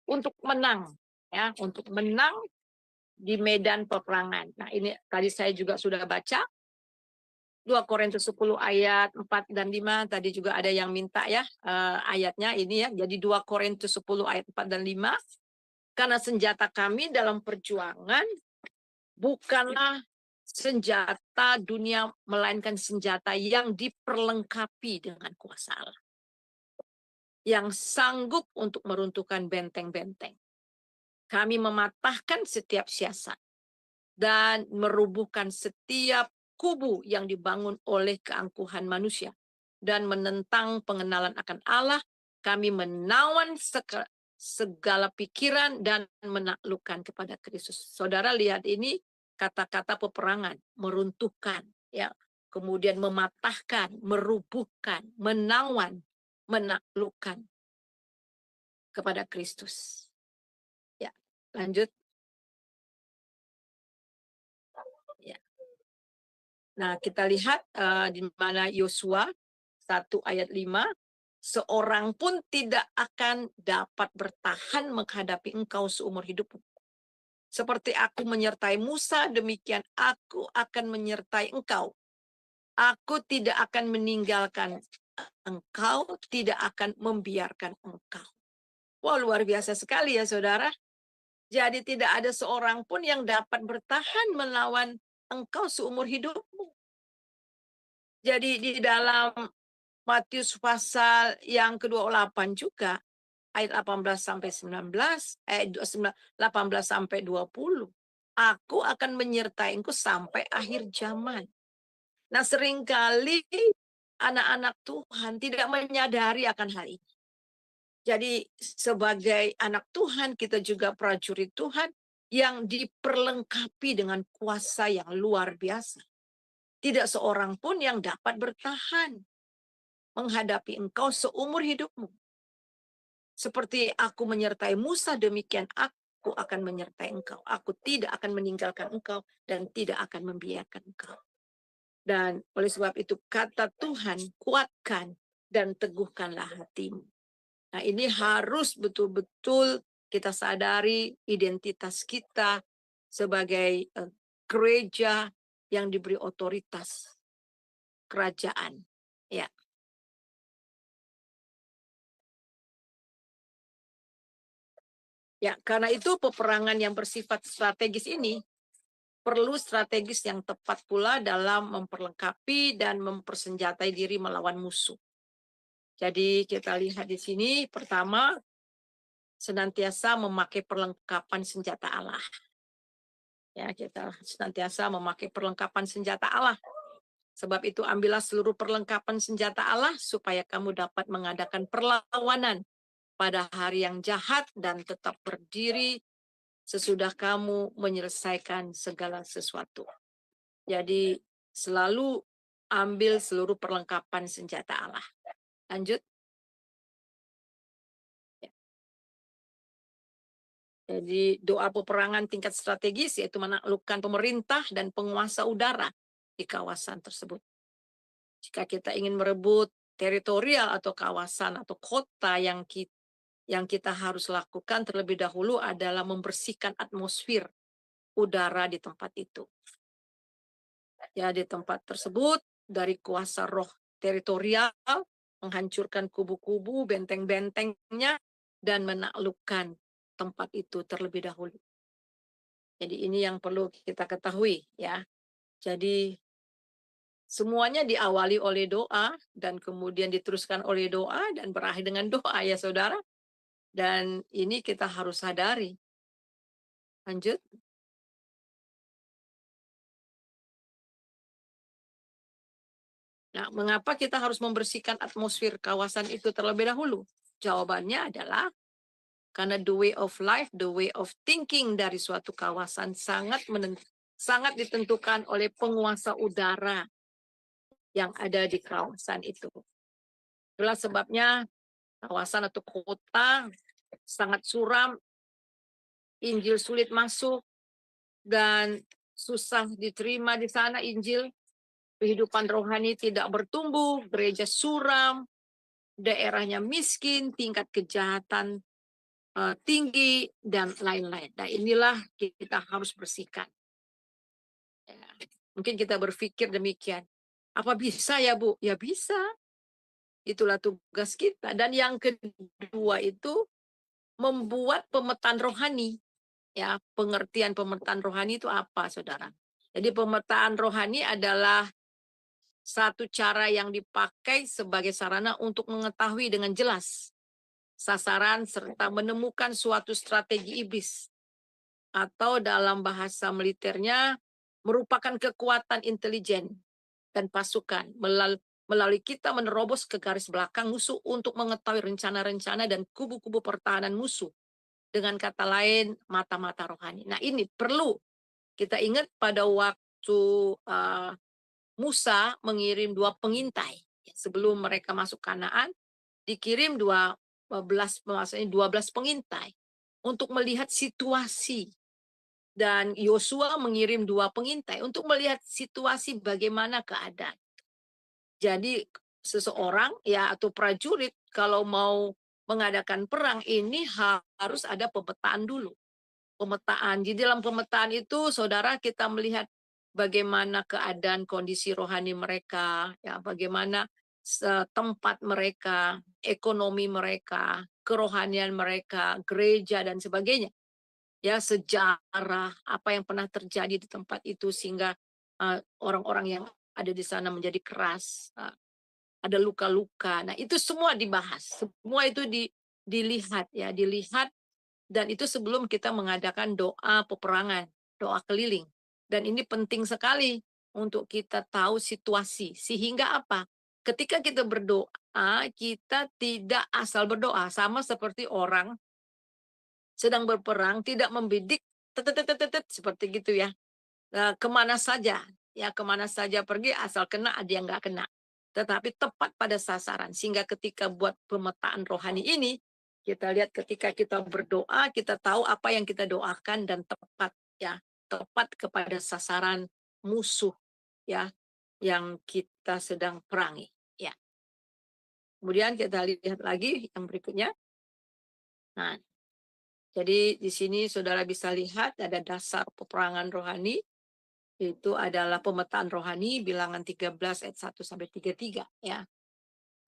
untuk menang, ya, untuk menang di medan peperangan. Nah, ini tadi saya juga sudah baca 2 Korintus 10 ayat 4 dan 5, tadi juga ada yang minta ya ayatnya ini ya. Jadi 2 Korintus 10 ayat 4 dan 5, karena senjata kami dalam perjuangan bukanlah senjata dunia, melainkan senjata yang diperlengkapi dengan kuasa Allah, yang sanggup untuk meruntuhkan benteng-benteng. Kami mematahkan setiap siasat dan merubuhkan setiap kubu yang dibangun oleh keangkuhan manusia, dan menentang pengenalan akan Allah. Kami menawan segala pikiran dan menaklukkan kepada Kristus. Saudara lihat ini kata-kata peperangan, meruntuhkan, ya, kemudian mematahkan, merubuhkan, menawan, menaklukkan kepada Kristus. Ya, lanjut. Ya. Nah, kita lihat di mana Yosua 1 ayat 5, seorang pun tidak akan dapat bertahan menghadapi engkau seumur hidupmu. Seperti aku menyertai Musa, demikian aku akan menyertai engkau. Aku tidak akan meninggalkan engkau, tidak akan membiarkan engkau. Wah, luar biasa sekali ya, saudara. Jadi tidak ada seorang pun yang dapat bertahan melawan engkau seumur hidupmu. Jadi di dalam Matius pasal yang ke-28 juga, ayat 18 sampai 19, ayat 18 sampai 20. Aku akan menyertai engkau sampai akhir zaman. Nah, seringkali anak-anak Tuhan tidak menyadari akan hal ini. Jadi sebagai anak Tuhan, kita juga prajurit Tuhan yang diperlengkapi dengan kuasa yang luar biasa. Tidak seorang pun yang dapat bertahan menghadapi engkau seumur hidupmu. Seperti aku menyertai Musa, demikian aku akan menyertai engkau. Aku tidak akan meninggalkan engkau dan tidak akan membiarkan engkau. Dan oleh sebab itu kata Tuhan, kuatkan dan teguhkanlah hatimu. Nah, ini harus betul-betul kita sadari identitas kita sebagai gereja yang diberi otoritas kerajaan. Ya. Ya, karena itu peperangan yang bersifat strategis ini perlu strategis yang tepat pula dalam memperlengkapi dan mempersenjatai diri melawan musuh. Jadi kita lihat di sini, pertama, senantiasa memakai perlengkapan senjata Allah. Ya, kita senantiasa memakai perlengkapan senjata Allah. Sebab itu ambillah seluruh perlengkapan senjata Allah supaya kamu dapat mengadakan perlawanan pada hari yang jahat dan tetap berdiri sesudah kamu menyelesaikan segala sesuatu. Jadi selalu ambil seluruh perlengkapan senjata Allah. Lanjut. Ya. Jadi doa peperangan tingkat strategis yaitu menaklukkan pemerintah dan penguasa udara di kawasan tersebut. Jika kita ingin merebut teritorial atau kawasan atau kota yang kita harus lakukan terlebih dahulu adalah membersihkan atmosfer udara di tempat itu. Ya, di tempat tersebut dari kuasa roh teritorial, menghancurkan kubu-kubu, benteng-bentengnya, dan menaklukkan tempat itu terlebih dahulu. Jadi ini yang perlu kita ketahui ya. Jadi semuanya diawali oleh doa dan kemudian diteruskan oleh doa dan berakhir dengan doa ya saudara. Dan ini kita harus sadari. Lanjut. Nah, mengapa kita harus membersihkan atmosfer kawasan itu terlebih dahulu? Jawabannya adalah karena the way of life, the way of thinking dari suatu kawasan sangat ditentukan oleh penguasa udara yang ada di kawasan itu. Itulah sebabnya kawasan atau kota sangat suram, Injil sulit masuk, dan susah diterima di sana Injil. Kehidupan rohani tidak bertumbuh, gereja suram, daerahnya miskin, tingkat kejahatan tinggi, dan lain-lain. Nah inilah kita harus bersihkan. Ya, mungkin kita berpikir demikian. Apa bisa ya Bu? Ya bisa. Itulah tugas kita. Dan yang kedua itu membuat pemetaan rohani. Ya, pengertian pemetaan rohani itu apa, saudara? Jadi pemetaan rohani adalah satu cara yang dipakai sebagai sarana untuk mengetahui dengan jelas sasaran serta menemukan suatu strategi iblis, atau dalam bahasa militernya merupakan kekuatan intelijen dan pasukan melalui kita menerobos ke garis belakang musuh untuk mengetahui rencana-rencana dan kubu-kubu pertahanan musuh. Dengan kata lain, mata-mata rohani. Nah ini perlu kita ingat pada waktu Musa mengirim 2 pengintai sebelum mereka masuk Kanaan, dikirim 12 pengintai untuk melihat situasi, dan Yosua mengirim 2 pengintai untuk melihat situasi bagaimana keadaan. Jadi seseorang ya atau prajurit kalau mau mengadakan perang ini harus ada pemetaan dulu. Pemetaan. Di dalam pemetaan itu saudara kita melihat bagaimana keadaan kondisi rohani mereka, ya bagaimana tempat mereka, ekonomi mereka, kerohanian mereka, gereja dan sebagainya. Ya sejarah apa yang pernah terjadi di tempat itu sehingga orang-orang yang ada di sana menjadi keras, ada luka-luka. Nah, itu semua dibahas. Semua itu dilihat ya, dilihat. Dan itu sebelum kita mengadakan doa peperangan, doa keliling. Dan ini penting sekali untuk kita tahu situasi. Sehingga apa? Ketika kita berdoa, kita tidak asal berdoa. Sama seperti orang sedang berperang, tidak membidik, seperti gitu ya. Kemana saja, ya kemana saja pergi, asal kena ada yang nggak kena. Tetapi tepat pada sasaran. Sehingga ketika buat pemetaan rohani ini, kita lihat ketika kita berdoa, kita tahu apa yang kita doakan dan tepat ya, tepat kepada sasaran musuh ya yang kita sedang perangi ya. Kemudian kita lihat lagi yang berikutnya. Nah, jadi di sini saudara bisa lihat ada dasar peperangan rohani, itu adalah pemetaan rohani bilangan 13 ayat 1 sampai 33 ya.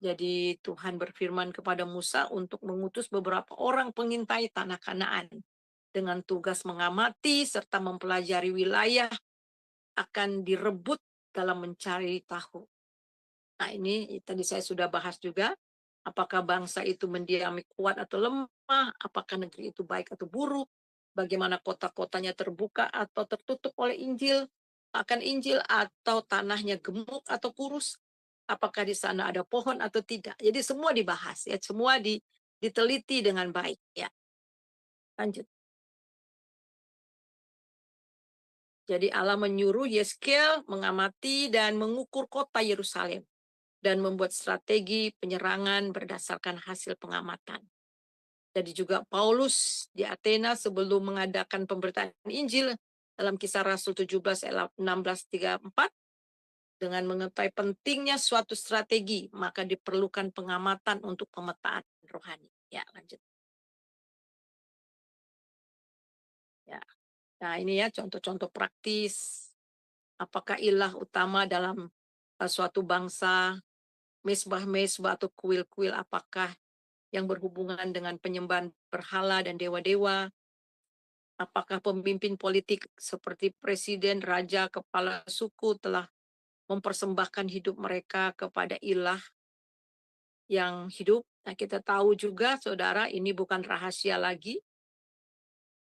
Jadi Tuhan berfirman kepada Musa untuk mengutus beberapa orang pengintai tanah Kanaan dengan tugas mengamati serta mempelajari wilayah akan direbut dalam mencari tahu. Nah ini tadi saya sudah bahas juga, apakah bangsa itu mendiami kuat atau lemah, apakah negeri itu baik atau buruk, bagaimana kota-kotanya terbuka atau tertutup oleh Injil, atau tanahnya gemuk atau kurus, apakah di sana ada pohon atau tidak. Jadi semua dibahas ya, semua diteliti dengan baik ya. Lanjut. Jadi Allah menyuruh Yeskel mengamati dan mengukur kota Yerusalem dan membuat strategi penyerangan berdasarkan hasil pengamatan. Jadi juga Paulus di Athena sebelum mengadakan pemberitaan Injil dalam Kisah Rasul 17 ayat 16-34, dengan mengetahui pentingnya suatu strategi, maka diperlukan pengamatan untuk pemetaan rohani. Ya, lanjut. Ya. Nah, ini ya contoh-contoh praktis. Apakah ilah utama dalam suatu bangsa, mesbah-mesbah atau kuil-kuil apakah yang berhubungan dengan penyembahan berhala dan dewa-dewa? Apakah pemimpin politik seperti presiden, raja, kepala suku telah mempersembahkan hidup mereka kepada ilah yang hidup? Nah, kita tahu juga, saudara, ini bukan rahasia lagi.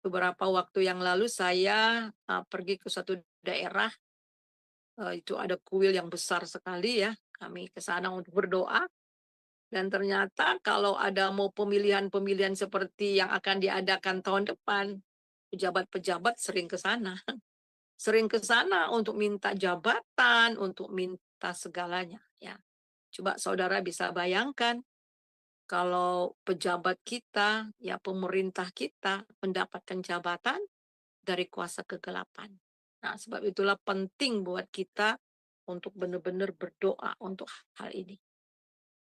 Beberapa waktu yang lalu saya pergi ke suatu daerah, itu ada kuil yang besar sekali ya. Kami ke sana untuk berdoa. Dan ternyata kalau ada mau pemilihan-pemilihan seperti yang akan diadakan tahun depan, pejabat-pejabat sering ke sana. Sering ke sana untuk minta jabatan, untuk minta segalanya. Ya, coba saudara bisa bayangkan kalau pejabat kita, ya pemerintah kita mendapatkan jabatan dari kuasa kegelapan. Nah, sebab itulah penting buat kita untuk benar-benar berdoa untuk hal ini.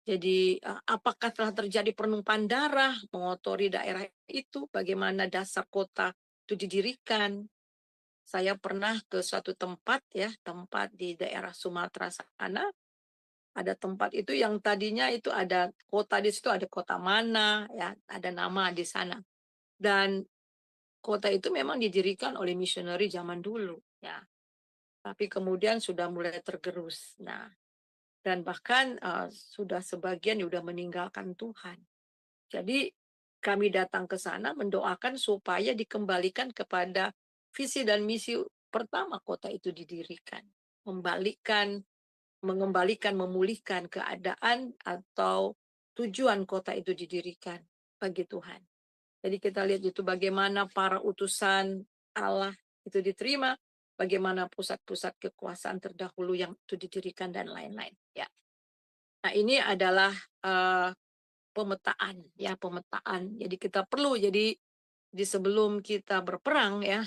Jadi, apakah telah terjadi penumpahan darah mengotori daerah itu? Bagaimana dasar kota itu didirikan? Saya pernah ke suatu tempat ya, tempat di daerah Sumatera sana. Ada tempat itu yang tadinya itu ada kota di situ, ada kota mana ya, ada nama di sana. Dan kota itu memang didirikan oleh misioneri zaman dulu ya. Tapi kemudian sudah mulai tergerus. Nah, dan bahkan sudah sebagian sudah meninggalkan Tuhan. Jadi kami datang ke sana mendoakan supaya dikembalikan kepada visi dan misi pertama kota itu didirikan. Mengembalikan, memulihkan keadaan atau tujuan kota itu didirikan bagi Tuhan. Jadi kita lihat itu bagaimana para utusan Allah itu diterima, bagaimana pusat-pusat kekuasaan terdahulu yang itu didirikan dan lain-lain. Ya. Nah, ini adalah pemetaan ya, pemetaan. Jadi kita perlu di sebelum kita berperang ya,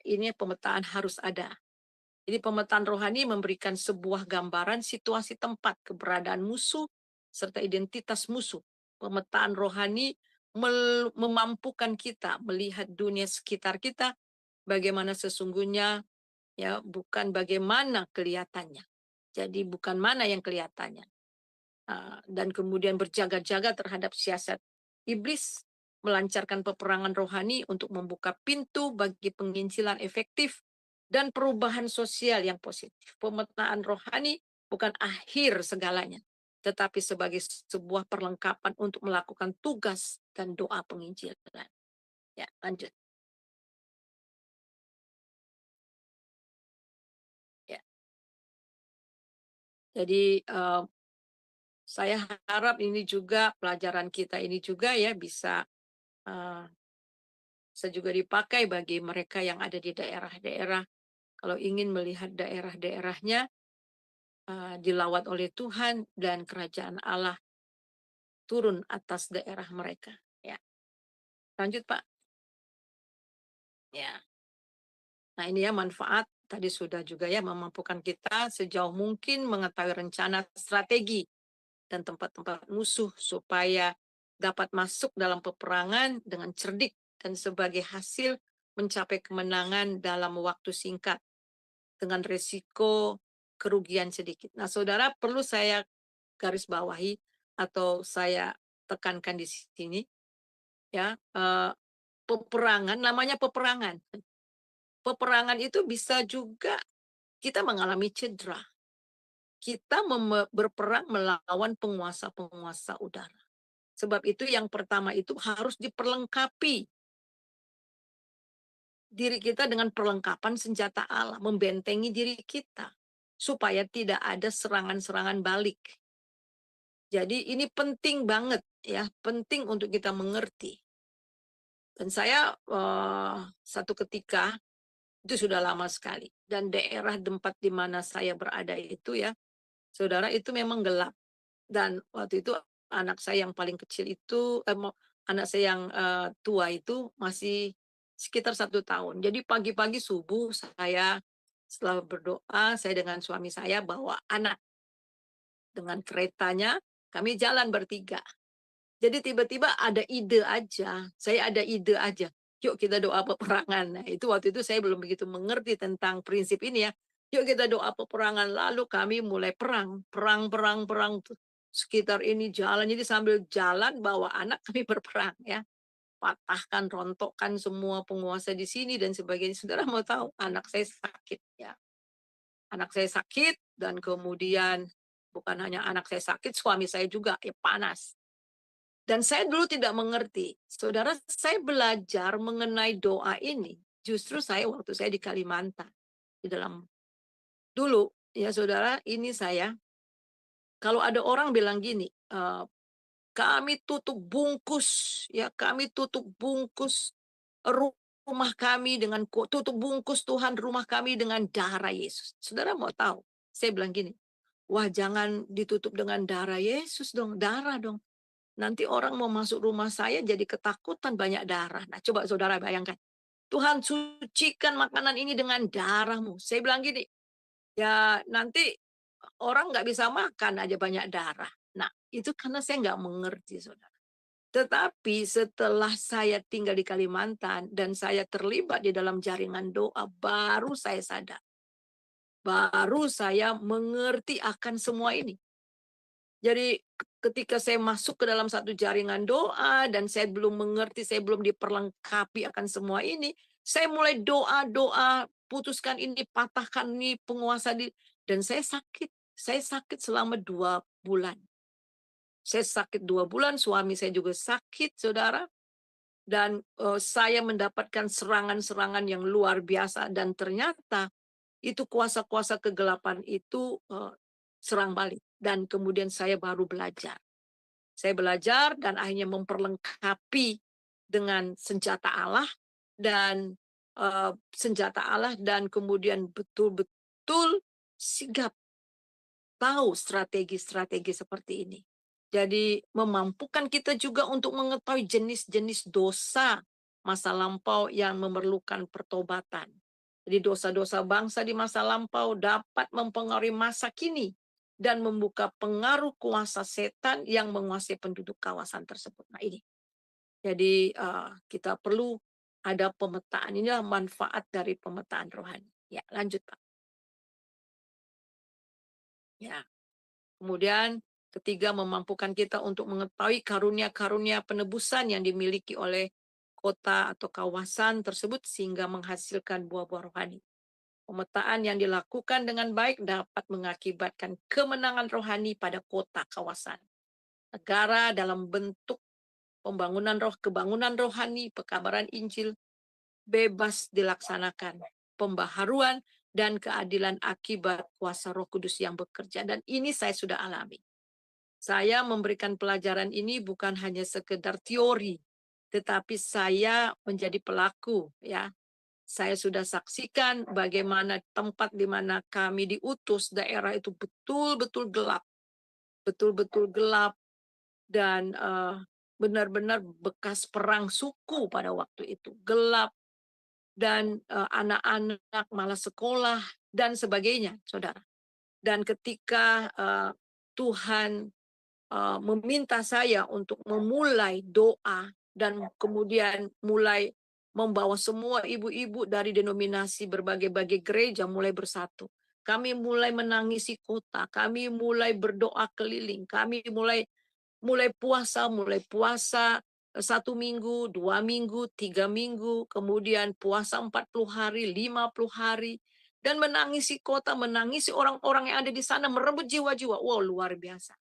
ini pemetaan harus ada. Jadi pemetaan rohani memberikan sebuah gambaran situasi tempat keberadaan musuh serta identitas musuh. Pemetaan rohani memampukan kita melihat dunia sekitar kita bagaimana sesungguhnya ya, bukan bagaimana kelihatannya. Jadi bukan mana yang kelihatannya. Dan kemudian berjaga-jaga terhadap siasat iblis, melancarkan peperangan rohani untuk membuka pintu bagi penginjilan efektif dan perubahan sosial yang positif. Pemetaan rohani bukan akhir segalanya, tetapi sebagai sebuah perlengkapan untuk melakukan tugas dan doa penginjilan. Ya, lanjut. Ya. Jadi saya harap ini juga pelajaran kita ini juga ya bisa juga dipakai bagi mereka yang ada di daerah-daerah. Kalau ingin melihat daerah-daerahnya dilawat oleh Tuhan dan kerajaan Allah turun atas daerah mereka. Ya, lanjut Pak. Ya, nah ini ya manfaat tadi sudah juga ya memampukan kita sejauh mungkin mengetahui rencana strategi dan tempat-tempat musuh supaya dapat masuk dalam peperangan dengan cerdik dan sebagai hasil mencapai kemenangan dalam waktu singkat dengan resiko kerugian sedikit. Nah, saudara perlu saya garis bawahi atau saya tekankan di sini, ya, peperangan, namanya peperangan. Peperangan itu bisa juga kita mengalami cedera. Kita berperang melawan penguasa-penguasa udara. Sebab itu yang pertama itu harus diperlengkapi diri kita dengan perlengkapan senjata Allah, membentengi diri kita supaya tidak ada serangan-serangan balik. Jadi ini penting banget ya, penting untuk kita mengerti. Dan saya satu ketika, itu sudah lama sekali. Dan daerah tempat di mana saya berada itu ya, saudara, itu memang gelap. Dan waktu itu anak saya yang paling kecil itu, anak saya yang tua itu masih sekitar 1 tahun. Jadi pagi-pagi subuh saya setelah berdoa, saya dengan suami saya bawa anak dengan keretanya, kami jalan bertiga. Jadi tiba-tiba ada ide aja, saya ada ide aja. Yuk kita doa peperangan. Nah, itu waktu itu saya belum begitu mengerti tentang prinsip ini ya. Yuk kita doa peperangan. Lalu kami mulai perang. Sekitar ini jalan. Jadi sambil jalan bawa anak kami berperang ya. Patahkan, rontokkan semua penguasa di sini dan sebagainya. Saudara mau tahu, anak saya sakit ya. Anak saya sakit dan kemudian bukan hanya anak saya sakit, suami saya juga ya panas. Dan saya dulu tidak mengerti. Saudara, saya belajar mengenai doa ini. Justru saya waktu saya di Kalimantan. Di dalam dulu, ya saudara, ini saya. Kalau ada orang bilang gini, kami tutup bungkus, ya kami tutup bungkus rumah kami dengan tutup bungkus Tuhan rumah kami dengan darah Yesus. Saudara mau tahu? Saya bilang gini, wah jangan ditutup dengan darah Yesus dong, darah dong. Nanti orang mau masuk rumah saya jadi ketakutan banyak darah. Nah, coba saudara bayangkan. Tuhan sucikan makanan ini dengan darahmu. Saya bilang gini, ya nanti orang nggak bisa makan aja banyak darah. Nah, itu karena saya nggak mengerti, saudara. Tetapi setelah saya tinggal di Kalimantan dan saya terlibat di dalam jaringan doa, baru saya sadar. Baru saya mengerti akan semua ini. Jadi ketika saya masuk ke dalam satu jaringan doa dan saya belum mengerti, saya belum diperlengkapi akan semua ini, saya mulai doa-doa, putuskan ini, patahkan ini, penguasa di, dan saya sakit. Saya sakit selama 2 bulan. Saya sakit 2 bulan, suami saya juga sakit, saudara. Dan saya mendapatkan serangan-serangan yang luar biasa dan ternyata itu kuasa-kuasa kegelapan itu serang balik. Dan kemudian saya baru belajar. Saya belajar dan akhirnya memperlengkapi dengan senjata Allah dan kemudian betul-betul sigap tahu strategi-strategi seperti ini. Jadi memampukan kita juga untuk mengetahui jenis-jenis dosa masa lampau yang memerlukan pertobatan. Jadi dosa-dosa bangsa di masa lampau dapat mempengaruhi masa kini dan membuka pengaruh kuasa setan yang menguasai penduduk kawasan tersebut. Nah ini, jadi kita perlu ada pemetaan. Inilah manfaat dari pemetaan rohani. Ya, lanjut Pak. Ya, kemudian ketiga, memampukan kita untuk mengetahui karunia-karunia penebusan yang dimiliki oleh kota atau kawasan tersebut sehingga menghasilkan buah-buah rohani. Pemetaan yang dilakukan dengan baik dapat mengakibatkan kemenangan rohani pada kota kawasan. Negara dalam bentuk kebangunan rohani, pekabaran Injil bebas dilaksanakan. Pembaharuan dan keadilan akibat kuasa Roh Kudus yang bekerja. Dan ini saya sudah alami. Saya memberikan pelajaran ini bukan hanya sekedar teori, tetapi saya menjadi pelaku, ya. Saya sudah saksikan bagaimana tempat di mana kami diutus, daerah itu betul-betul gelap, dan benar-benar bekas perang suku pada waktu itu, gelap, dan anak-anak malas sekolah dan sebagainya, saudara. Dan ketika Tuhan meminta saya untuk memulai doa dan kemudian mulai membawa semua ibu-ibu dari denominasi berbagai-bagai gereja mulai bersatu. Kami mulai menangisi kota, kami mulai berdoa keliling, kami mulai puasa 1 minggu, 2 minggu, 3 minggu, kemudian puasa 40 hari, 50 hari, dan menangisi kota, menangisi orang-orang yang ada di sana, merebut jiwa-jiwa. Wow, luar biasa.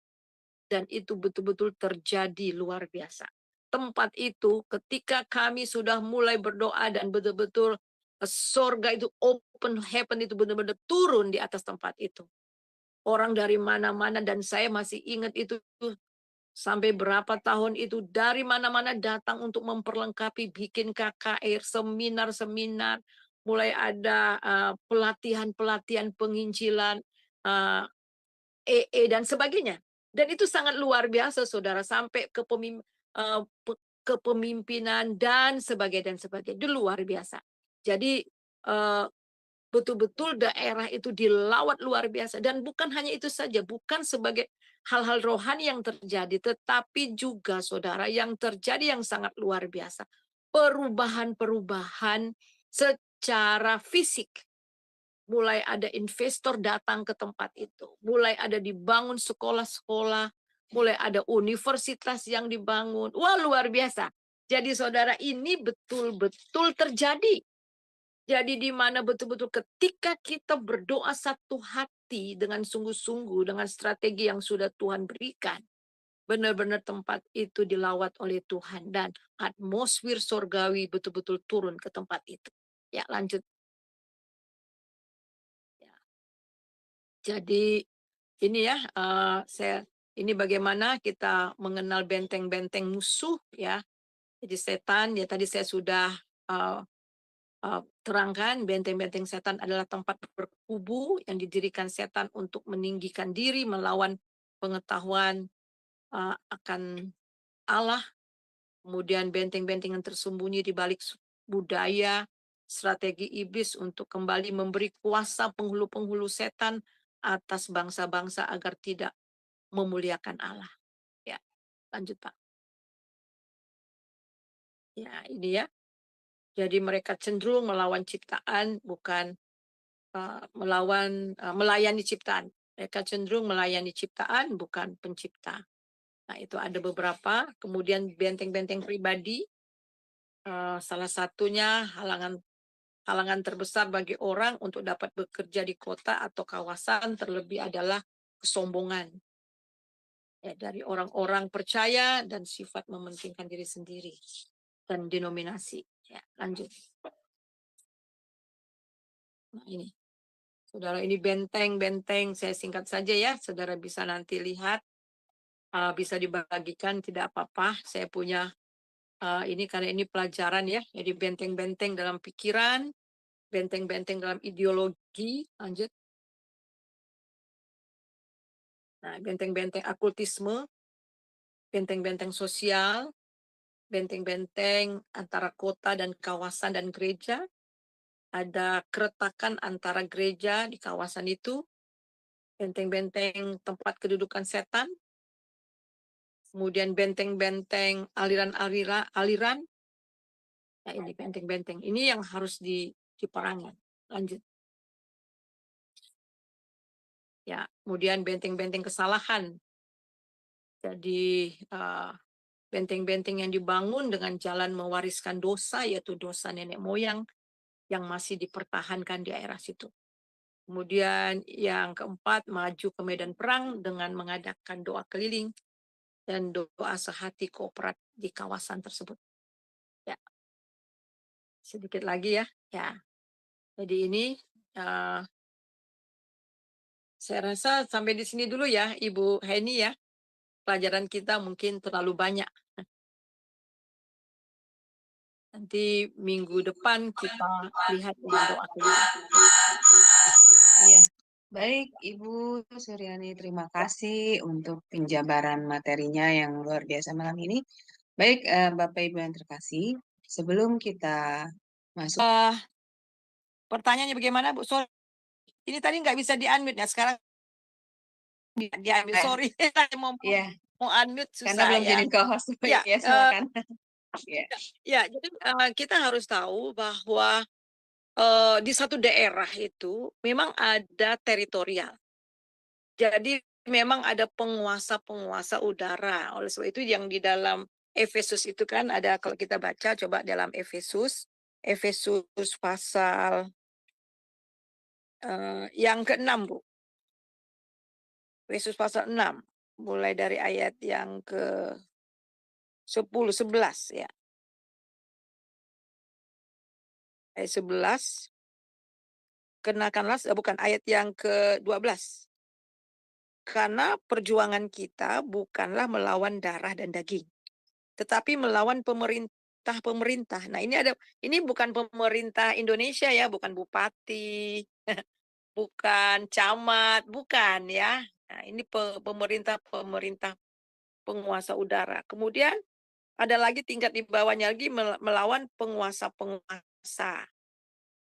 Dan itu betul-betul terjadi luar biasa. Tempat itu ketika kami sudah mulai berdoa dan betul-betul surga itu open heaven itu benar-benar turun di atas tempat itu. Orang dari mana-mana dan saya masih ingat itu Sampai berapa tahun itu dari mana-mana datang untuk memperlengkapi, bikin KKR, seminar-seminar, mulai ada pelatihan-pelatihan penginjilan, uh, EE dan sebagainya. Dan itu sangat luar biasa, saudara, sampai ke kepemimpinan dan sebagainya dan sebagainya. Itu luar biasa. Jadi betul-betul daerah itu dilawat luar biasa. Dan bukan hanya itu saja, bukan sebagai hal-hal rohani yang terjadi, tetapi juga, saudara, yang terjadi yang sangat luar biasa. Perubahan-perubahan secara fisik. Mulai ada investor datang ke tempat itu. Mulai ada dibangun sekolah-sekolah. Mulai ada universitas yang dibangun. Wah, luar biasa. Jadi, saudara, ini betul-betul terjadi. Jadi di mana betul-betul ketika kita berdoa satu hati dengan sungguh-sungguh, dengan strategi yang sudah Tuhan berikan, benar-benar tempat itu dilawat oleh Tuhan dan atmosfer surgawi betul-betul turun ke tempat itu. Ya, lanjut. Ya. Jadi ini ya, ini bagaimana kita mengenal benteng-benteng musuh ya. Jadi setan ya tadi saya sudah terangkan, benteng-benteng setan adalah tempat berkubu yang didirikan setan untuk meninggikan diri melawan pengetahuan akan Allah. Kemudian benteng-benteng yang tersembunyi di balik budaya, strategi iblis untuk kembali memberi kuasa penghulu-penghulu setan atas bangsa-bangsa agar tidak memuliakan Allah. Ya, lanjut Pak. Ya, ini ya. Jadi mereka cenderung melawan ciptaan, bukan melayani ciptaan. Mereka cenderung melayani ciptaan, bukan pencipta. Nah, itu ada beberapa. Kemudian benteng-benteng pribadi, salah satunya halangan terbesar bagi orang untuk dapat bekerja di kota atau kawasan terlebih adalah kesombongan. Ya, dari orang-orang percaya dan sifat mementingkan diri sendiri dan denominasi. Ya, lanjut. Nah, ini. Saudara, ini benteng-benteng, saya singkat saja ya, saudara bisa nanti lihat, bisa dibagikan, tidak apa-apa. Saya punya ini karena ini pelajaran ya, jadi benteng-benteng dalam pikiran, benteng-benteng dalam ideologi, lanjut. Nah, benteng-benteng akultisme, benteng-benteng sosial, benteng-benteng antara kota dan kawasan dan gereja, ada keretakan antara gereja di kawasan itu, benteng-benteng tempat kedudukan setan, kemudian benteng-benteng aliran. Nah, ini benteng-benteng. Ini yang harus diperangi. Lanjut. Ya, kemudian benteng-benteng kesalahan. Jadi benteng-benteng yang dibangun dengan jalan mewariskan dosa, yaitu dosa nenek moyang yang masih dipertahankan di daerah situ. Kemudian yang keempat, maju ke medan perang dengan mengadakan doa keliling dan doa sehati kooperat di kawasan tersebut. Ya, sedikit lagi ya. Ya, jadi ini saya rasa sampai di sini dulu ya, Ibu Heni ya. Pelajaran kita mungkin terlalu banyak. Nanti minggu depan kita lihat dengan doa keliling. Iya, baik Ibu Suryani, terima kasih untuk penjabaran materinya yang luar biasa malam ini. Baik Bapak Ibu yang terkasih, sebelum kita masuk. Pertanyaannya bagaimana Bu? Sorry, ini tadi nggak bisa di-unmute ya, sekarang diambil, sorry. mau unmute susah karena belum ya. jadi co-host. Ya, ya silakan. Ya, jadi kita harus tahu bahwa di satu daerah itu memang ada teritorial. Jadi memang ada penguasa-penguasa udara. Oleh sebab itu yang di dalam Efesus itu kan ada, kalau kita baca coba dalam Efesus pasal yang ke-6 Bu. Efesus pasal 6 mulai dari ayat yang ke-10 11 ya. Ayat 11 kenakanlah bukan ayat yang ke-12. karena perjuangan kita bukanlah melawan darah dan daging, tetapi melawan pemerintah-pemerintah. Nah, ini bukan pemerintah Indonesia ya, bukan bupati, bukan camat, bukan ya. Nah, ini pemerintah-pemerintah penguasa udara. Kemudian ada lagi tingkat di bawahnya lagi melawan penguasa-penguasa.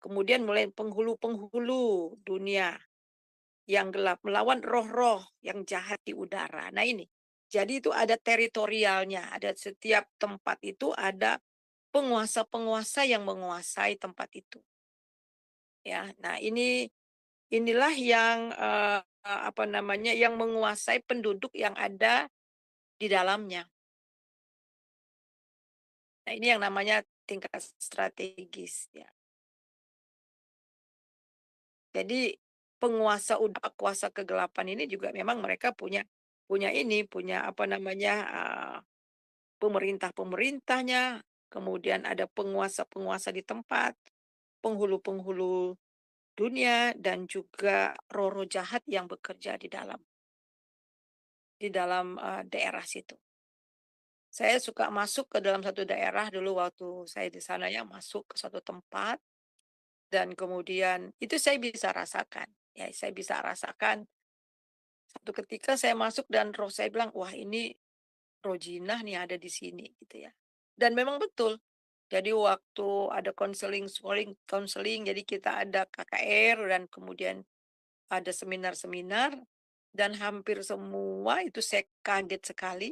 Kemudian mulai penghulu-penghulu dunia yang gelap, melawan roh-roh yang jahat di udara. Nah ini, jadi itu ada teritorialnya, ada setiap tempat itu ada penguasa-penguasa yang menguasai tempat itu. Ya, nah inilah yang apa namanya, yang menguasai penduduk yang ada di dalamnya. Nah ini yang namanya tingkat strategis. Ya. Jadi penguasa udara, kuasa kegelapan ini juga memang mereka punya apa namanya, pemerintah-pemerintahnya, kemudian ada penguasa-penguasa di tempat, penghulu-penghulu dunia, dan juga roh-roh jahat yang bekerja di dalam daerah situ. Saya suka masuk ke dalam satu daerah dulu waktu saya di sana ya, masuk ke satu tempat dan kemudian itu saya bisa rasakan. Ya, saya bisa rasakan satu ketika saya masuk dan roh saya bilang, "Wah, ini roh jinah nih ada di sini," gitu ya. Dan memang betul. Jadi waktu ada konseling, jadi kita ada KKR dan kemudian ada seminar-seminar dan hampir semua itu saya kaget sekali.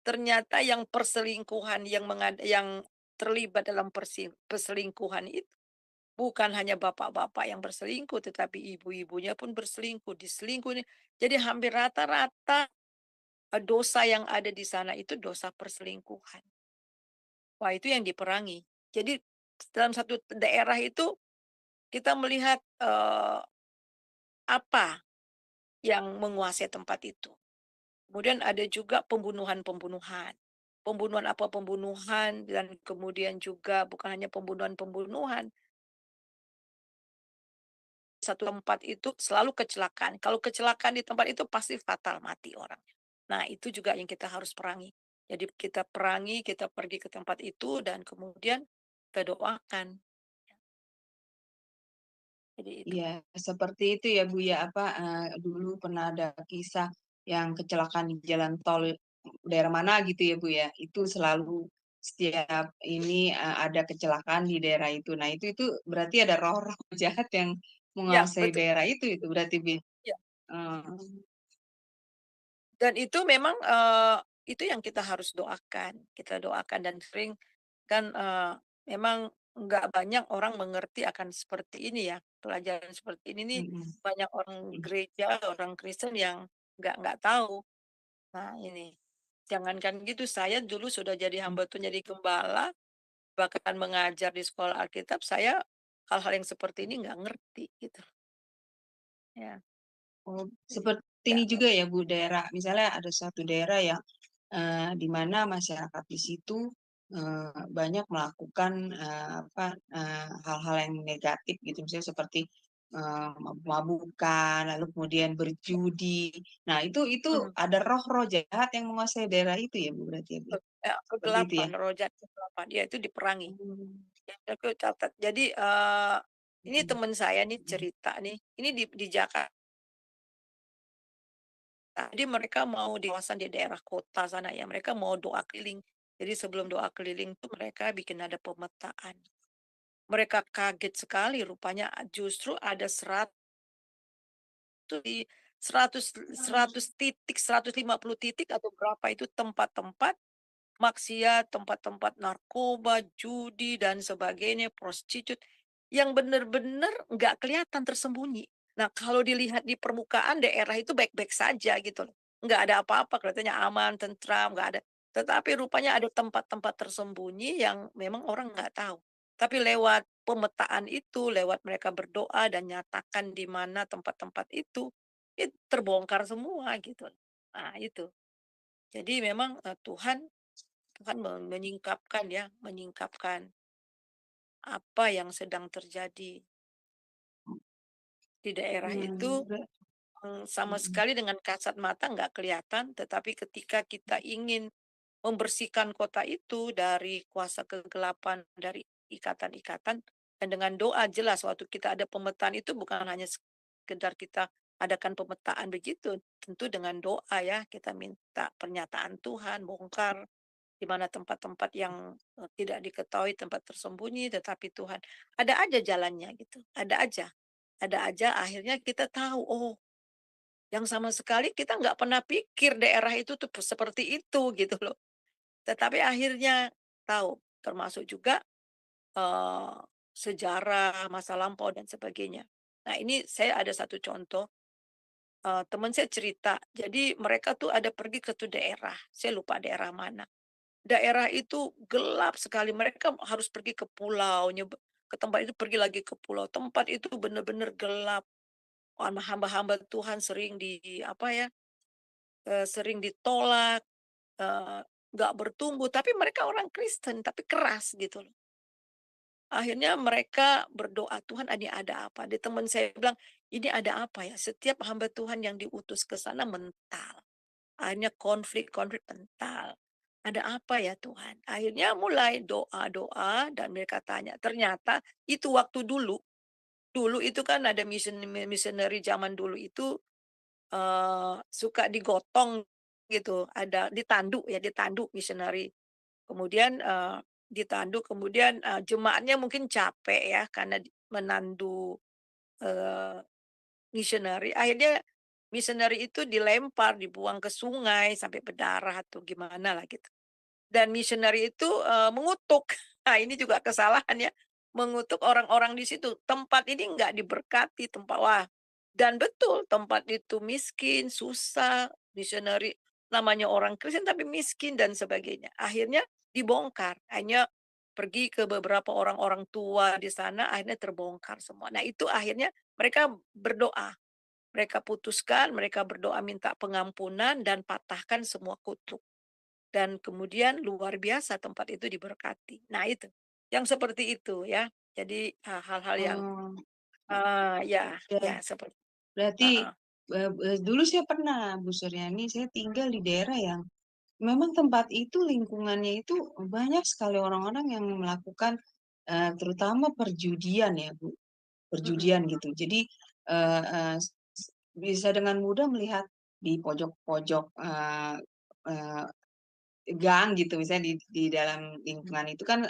Ternyata yang perselingkuhan yang terlibat dalam perselingkuhan itu bukan hanya bapak-bapak yang berselingkuh, tetapi ibu-ibunya pun berselingkuh, diselingkuhi. Jadi hampir rata-rata dosa yang ada di sana itu dosa perselingkuhan. Wah, itu yang diperangi. Jadi dalam satu daerah itu kita melihat apa yang menguasai tempat itu. Kemudian ada juga pembunuhan-pembunuhan. Pembunuhan apa pembunuhan dan kemudian juga bukan hanya pembunuhan-pembunuhan. Satu tempat itu selalu kecelakaan. Kalau kecelakaan di tempat itu pasti fatal, mati orang. Nah, itu juga yang kita harus perangi. Jadi kita perangi, kita pergi ke tempat itu dan kemudian kita doakan. Jadi itu. Iya, seperti itu ya Bu ya, apa, dulu pernah ada kisah yang kecelakaan di jalan tol daerah mana gitu ya Bu ya, itu selalu setiap ini, ada kecelakaan di daerah itu. Nah itu berarti ada roh-roh jahat yang Ya, menguasai betul. daerah itu berarti Bu? Ya. Eee, Dan itu memang itu yang kita harus doakan. Kita doakan dan sering kan memang nggak banyak orang mengerti akan seperti ini ya. Pelajaran seperti ini nih mhm, banyak orang gereja, orang Kristen yang nggak tahu. Nah ini, jangankan gitu, saya dulu sudah jadi mhm. hamba Tuhan, jadi gembala, bahkan mengajar di sekolah Alkitab, saya hal-hal yang seperti ini nggak ngerti gitu. Ya, Oh, jadi seperti nggak ini juga ngerti. ya Bu, daerah misalnya ada suatu daerah yang di mana masyarakat di situ, banyak melakukan, hal-hal yang negatif gitu, misalnya seperti, mabuk-mabukan, lalu kemudian berjudi. Nah, itu Hmm. ada roh-roh jahat yang menguasai daerah itu ya, Bu, berarti ya, Bu? Seperti itu Kegelapan, ya? roja kegelapan, ya itu diperangi. Mmm, Ya, aku catat. Jadi ini mhm, teman saya nih mhm, cerita nih, ini di Jakarta. Jadi mereka mau di kawasan di daerah kota sana ya, mereka mau doa keliling. Jadi sebelum doa keliling tuh mereka bikin ada pemetaan. Mereka kaget sekali rupanya justru ada 100 titik, 150 titik atau berapa itu tempat-tempat maksiat, tempat-tempat narkoba, judi, dan sebagainya, prostitut, yang benar-benar nggak kelihatan tersembunyi. Nah, kalau dilihat di permukaan daerah itu baik-baik saja gitu loh. Nggak ada apa-apa, kelihatannya aman, tentram, nggak ada. Tetapi rupanya ada tempat-tempat tersembunyi yang memang orang nggak tahu. Tapi lewat pemetaan itu, lewat mereka berdoa dan nyatakan di mana tempat-tempat itu terbongkar semua gitu. Nah, itu. Jadi memang Tuhan menyingkapkan ya, menyingkapkan apa yang sedang terjadi di daerah iya, itu sama Mm-mm. sekali dengan kasat mata nggak kelihatan, tetapi ketika kita ingin membersihkan kota itu dari kuasa kegelapan, dari ikatan-ikatan, dan dengan doa jelas waktu kita ada pemetaan itu bukan hanya sekedar kita adakan pemetaan begitu, tentu dengan doa ya, kita minta pernyataan Tuhan, bongkar di mana tempat-tempat yang tidak diketahui, tempat tersembunyi, tetapi Tuhan ada aja jalannya gitu, ada aja akhirnya kita tahu, oh yang sama sekali kita nggak pernah pikir daerah itu tuh seperti itu gitu loh. Tetapi akhirnya tahu, termasuk juga, eee, sejarah, masa lampau dan sebagainya. Nah ini saya ada satu contoh, teman saya cerita, jadi mereka tuh ada pergi ke tuh daerah, saya lupa daerah mana. Daerah itu gelap sekali, mereka harus pergi ke pulau, ke tempat itu pergi lagi ke pulau, tempat itu benar-benar gelap. Hamba-hamba Tuhan sering apa ya, sering ditolak, eee, nggak bertumbuh, tapi mereka orang Kristen, tapi keras gitu loh. Akhirnya mereka berdoa, "Tuhan ini ada apa?" Di teman saya bilang, "Ini ada apa ya?" Setiap hamba Tuhan yang diutus ke sana mental. Akhirnya konflik-konflik mental. "Ada apa ya Tuhan?" Akhirnya mulai doa-doa dan mereka tanya. Ternyata itu waktu dulu, dulu itu kan ada missionary zaman dulu itu, suka digotong gitu, ada ditandu ya, ditandu missionary. Kemudian, ditandu, kemudian, jemaatnya mungkin capek ya karena menandu, eee, missionary, akhirnya missionary itu dilempar, dibuang ke sungai sampai berdarah atau gimana lah gitu. Dan missionary itu, mengutuk. Nah, ini juga kesalahan ya, mengutuk orang-orang di situ. Tempat ini nggak diberkati, dan betul tempat itu miskin, susah, missionary namanya orang Kristen tapi miskin dan sebagainya. Akhirnya dibongkar, hanya pergi ke beberapa orang-orang tua di sana, akhirnya terbongkar semua. Nah, itu akhirnya mereka berdoa, mereka putuskan, mereka berdoa minta pengampunan dan patahkan semua kutuk. Dan kemudian luar biasa tempat itu diberkati. Nah itu, yang seperti itu ya. Jadi, hal-hal yang, Oh, ya ya. ya seperti Berarti heeh, dulu saya pernah, Bu Suryani, saya tinggal di daerah yang memang tempat itu lingkungannya itu banyak sekali orang-orang yang melakukan terutama perjudian ya, Bu, mhm, perjudian gitu. Jadi eh, eh, bisa dengan mudah melihat di pojok-pojok eh, gang gitu, misalnya di dalam lingkungan itu kan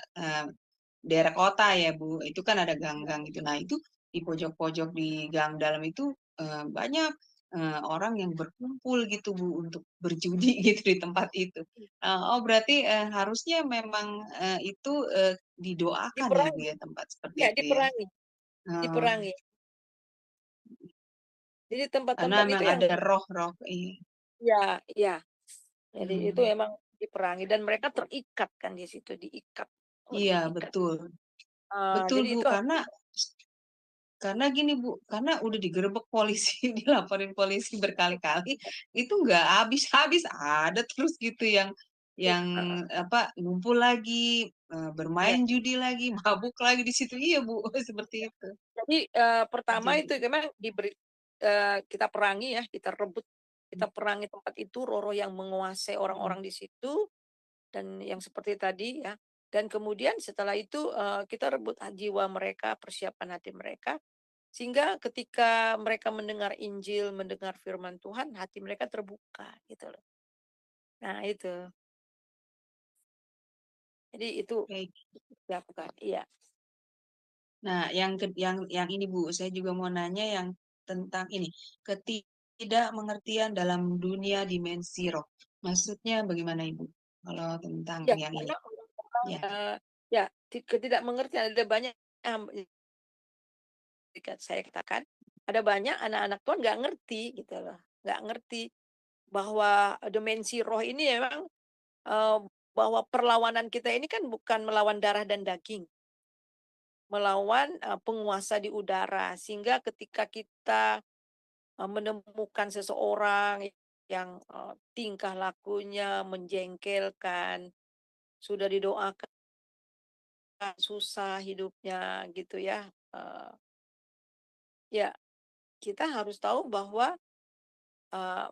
daerah kota ya Bu, itu kan ada gang-gang gitu. Nah itu di pojok-pojok di gang dalam itu banyak orang yang berkumpul gitu Bu untuk berjudi gitu di tempat itu. Oh berarti harusnya memang itu didoakan ya Bu diperangi, ya tempat seperti ya itu ya. diperangi Eh, diperangi. Jadi karena tempat-tempat itu memang yang ada roh-roh. Iya. ya ya, jadi itu Hmm, emang diperangi dan mereka terikat kan di situ, diikat, oh iya diikat. betul, betul Jadi Bu, itu karena gini Bu, karena udah digerebek polisi, dilaporin polisi berkali-kali, itu nggak habis-habis, ada terus gitu yang heeh, apa ngumpul lagi, iya. bermain judi lagi, mabuk lagi di situ. Iya Bu, seperti itu. Jadi, pertama itu Jadi, memang kita perangi ya, kita perangi tempat itu, roh-roh yang menguasai mm, orang-orang di situ, dan yang seperti tadi ya, dan kemudian setelah itu, kita rebut jiwa mereka, persiapan hati mereka, sehingga ketika mereka mendengar Injil, mendengar firman Tuhan, hati mereka terbuka gitu loh. Nah itu, jadi itu baik. dilakukan, iya. Nah, yang ini Bu, saya juga mau nanya yang tentang ini, ketidakmengertian dalam dunia dimensi roh. Maksudnya bagaimana Ibu? Kalau tentang Ya, yang ini, karena orang-orang, ya. ya ketidakmengertian, ada banyak, jika saya katakan, ada banyak anak-anak Tuhan nggak ngerti gitu loh, nggak ngerti bahwa dimensi roh ini memang, eee, bahwa perlawanan kita ini kan bukan melawan darah dan daging, melawan, penguasa di udara. Sehingga ketika kita, menemukan seseorang yang, tingkah lakunya menjengkelkan, sudah didoakan susah hidupnya gitu ya, ya kita harus tahu bahwa eh,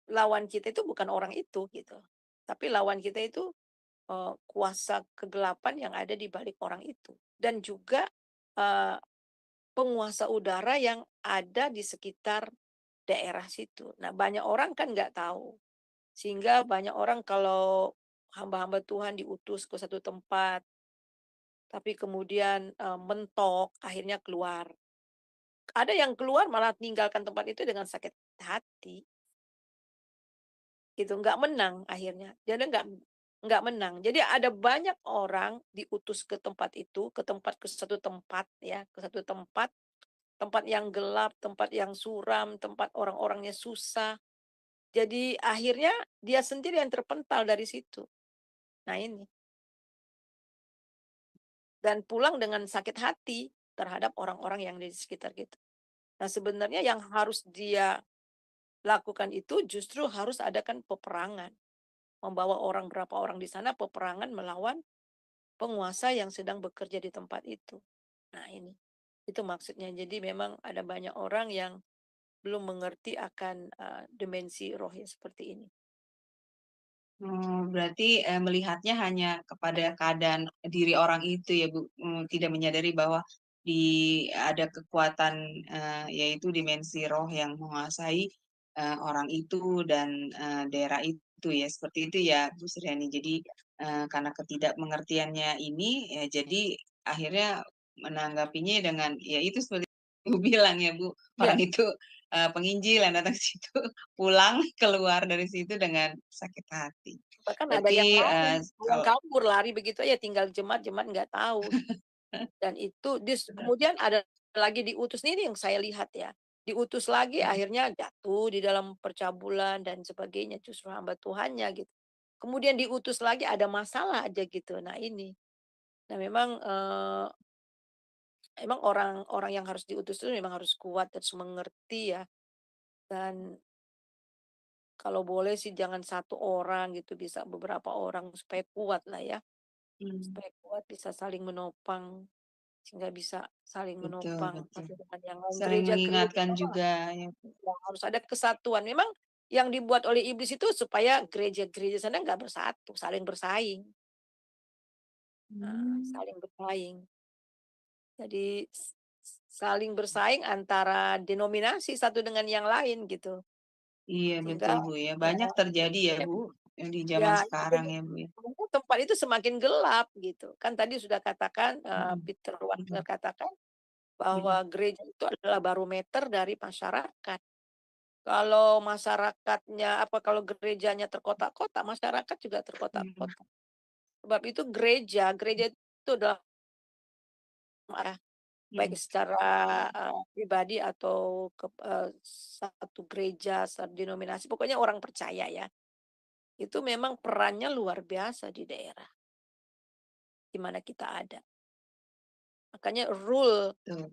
lawan kita itu bukan orang itu gitu. Tapi lawan kita itu kuasa kegelapan yang ada di balik orang itu. Dan juga eh, penguasa udara yang ada di sekitar daerah situ. Nah, banyak orang kan nggak tahu. Sehingga banyak orang kalau hamba-hamba Tuhan diutus ke satu tempat, tapi kemudian mentok, akhirnya keluar. Ada yang keluar malah tinggalkan tempat itu dengan sakit hati. Gitu, nggak menang akhirnya. Jadi nggak menang. Jadi ada banyak orang diutus ke tempat itu, ke satu tempat ya, ke satu tempat, tempat yang gelap, tempat yang suram, tempat orang-orangnya susah. Jadi akhirnya dia sendiri yang terpental dari situ. Nah ini. Dan pulang dengan sakit hati terhadap orang-orang yang di sekitar kita. Nah sebenarnya yang harus dia lakukan itu justru harus adakan peperangan. Membawa orang berapa orang di sana peperangan melawan penguasa yang sedang bekerja di tempat itu. Nah ini, itu maksudnya. Jadi memang ada banyak orang yang belum mengerti akan dimensi roh yang seperti ini. Berarti melihatnya hanya kepada keadaan diri orang itu ya Bu, tidak menyadari bahwa ada kekuatan yaitu dimensi roh yang menguasai orang itu dan daerah itu ya, seperti itu ya Bu Suryani. Jadi karena ketidakmengertiannya ini ya jadi akhirnya menanggapinya dengan ya itu seperti Bu bilang ya Bu, Ya, orang itu penginjil yang datang ke situ pulang keluar dari situ dengan sakit hati. bahkan ada yang Berarti lari, yang kalau kabur lari begitu aja tinggal jemaat-jemaat nggak tahu. Dan itu kemudian ada lagi diutus ini yang saya lihat ya. Diutus lagi akhirnya jatuh di dalam percabulan dan sebagainya justru hamba Tuhannya gitu. Kemudian diutus lagi ada masalah aja gitu. Nah ini. Nah memang emang orang-orang yang harus diutus itu memang harus kuat dan mengerti ya. Dan kalau boleh sih jangan satu orang gitu, bisa beberapa orang supaya kuat lah ya. hmm, Supaya kuat bisa saling menopang, sehingga bisa saling betul menopang betul. satu dengan yang lain. Saling Gereja-gereja mengingatkan juga ya. harus ada kesatuan. Memang yang dibuat oleh iblis itu supaya gereja-gereja sana nggak bersatu, saling bersaing. Nah, Hmm, saling bersaing. Jadi saling bersaing antara denominasi satu dengan yang lain gitu. iya Sehingga betul Bu ya. ya, Banyak terjadi ya ya, Bu di ya zaman itu sekarang ya Bu ya. tempat itu semakin gelap gitu. Kan tadi sudah katakan Mm-mm, Peter Wagner mm-mm, katakan bahwa mm-mm, gereja itu adalah barometer dari masyarakat. Kalau masyarakatnya kalau gerejanya terkotak-kotak, masyarakat juga mm-mm, terkotak-kotak. Sebab itu gereja itu adalah baik mm-mm, secara pribadi atau satu gereja, satu denominasi, pokoknya orang percaya ya. Itu memang perannya luar biasa di daerah di mana kita ada. Makanya rule betul.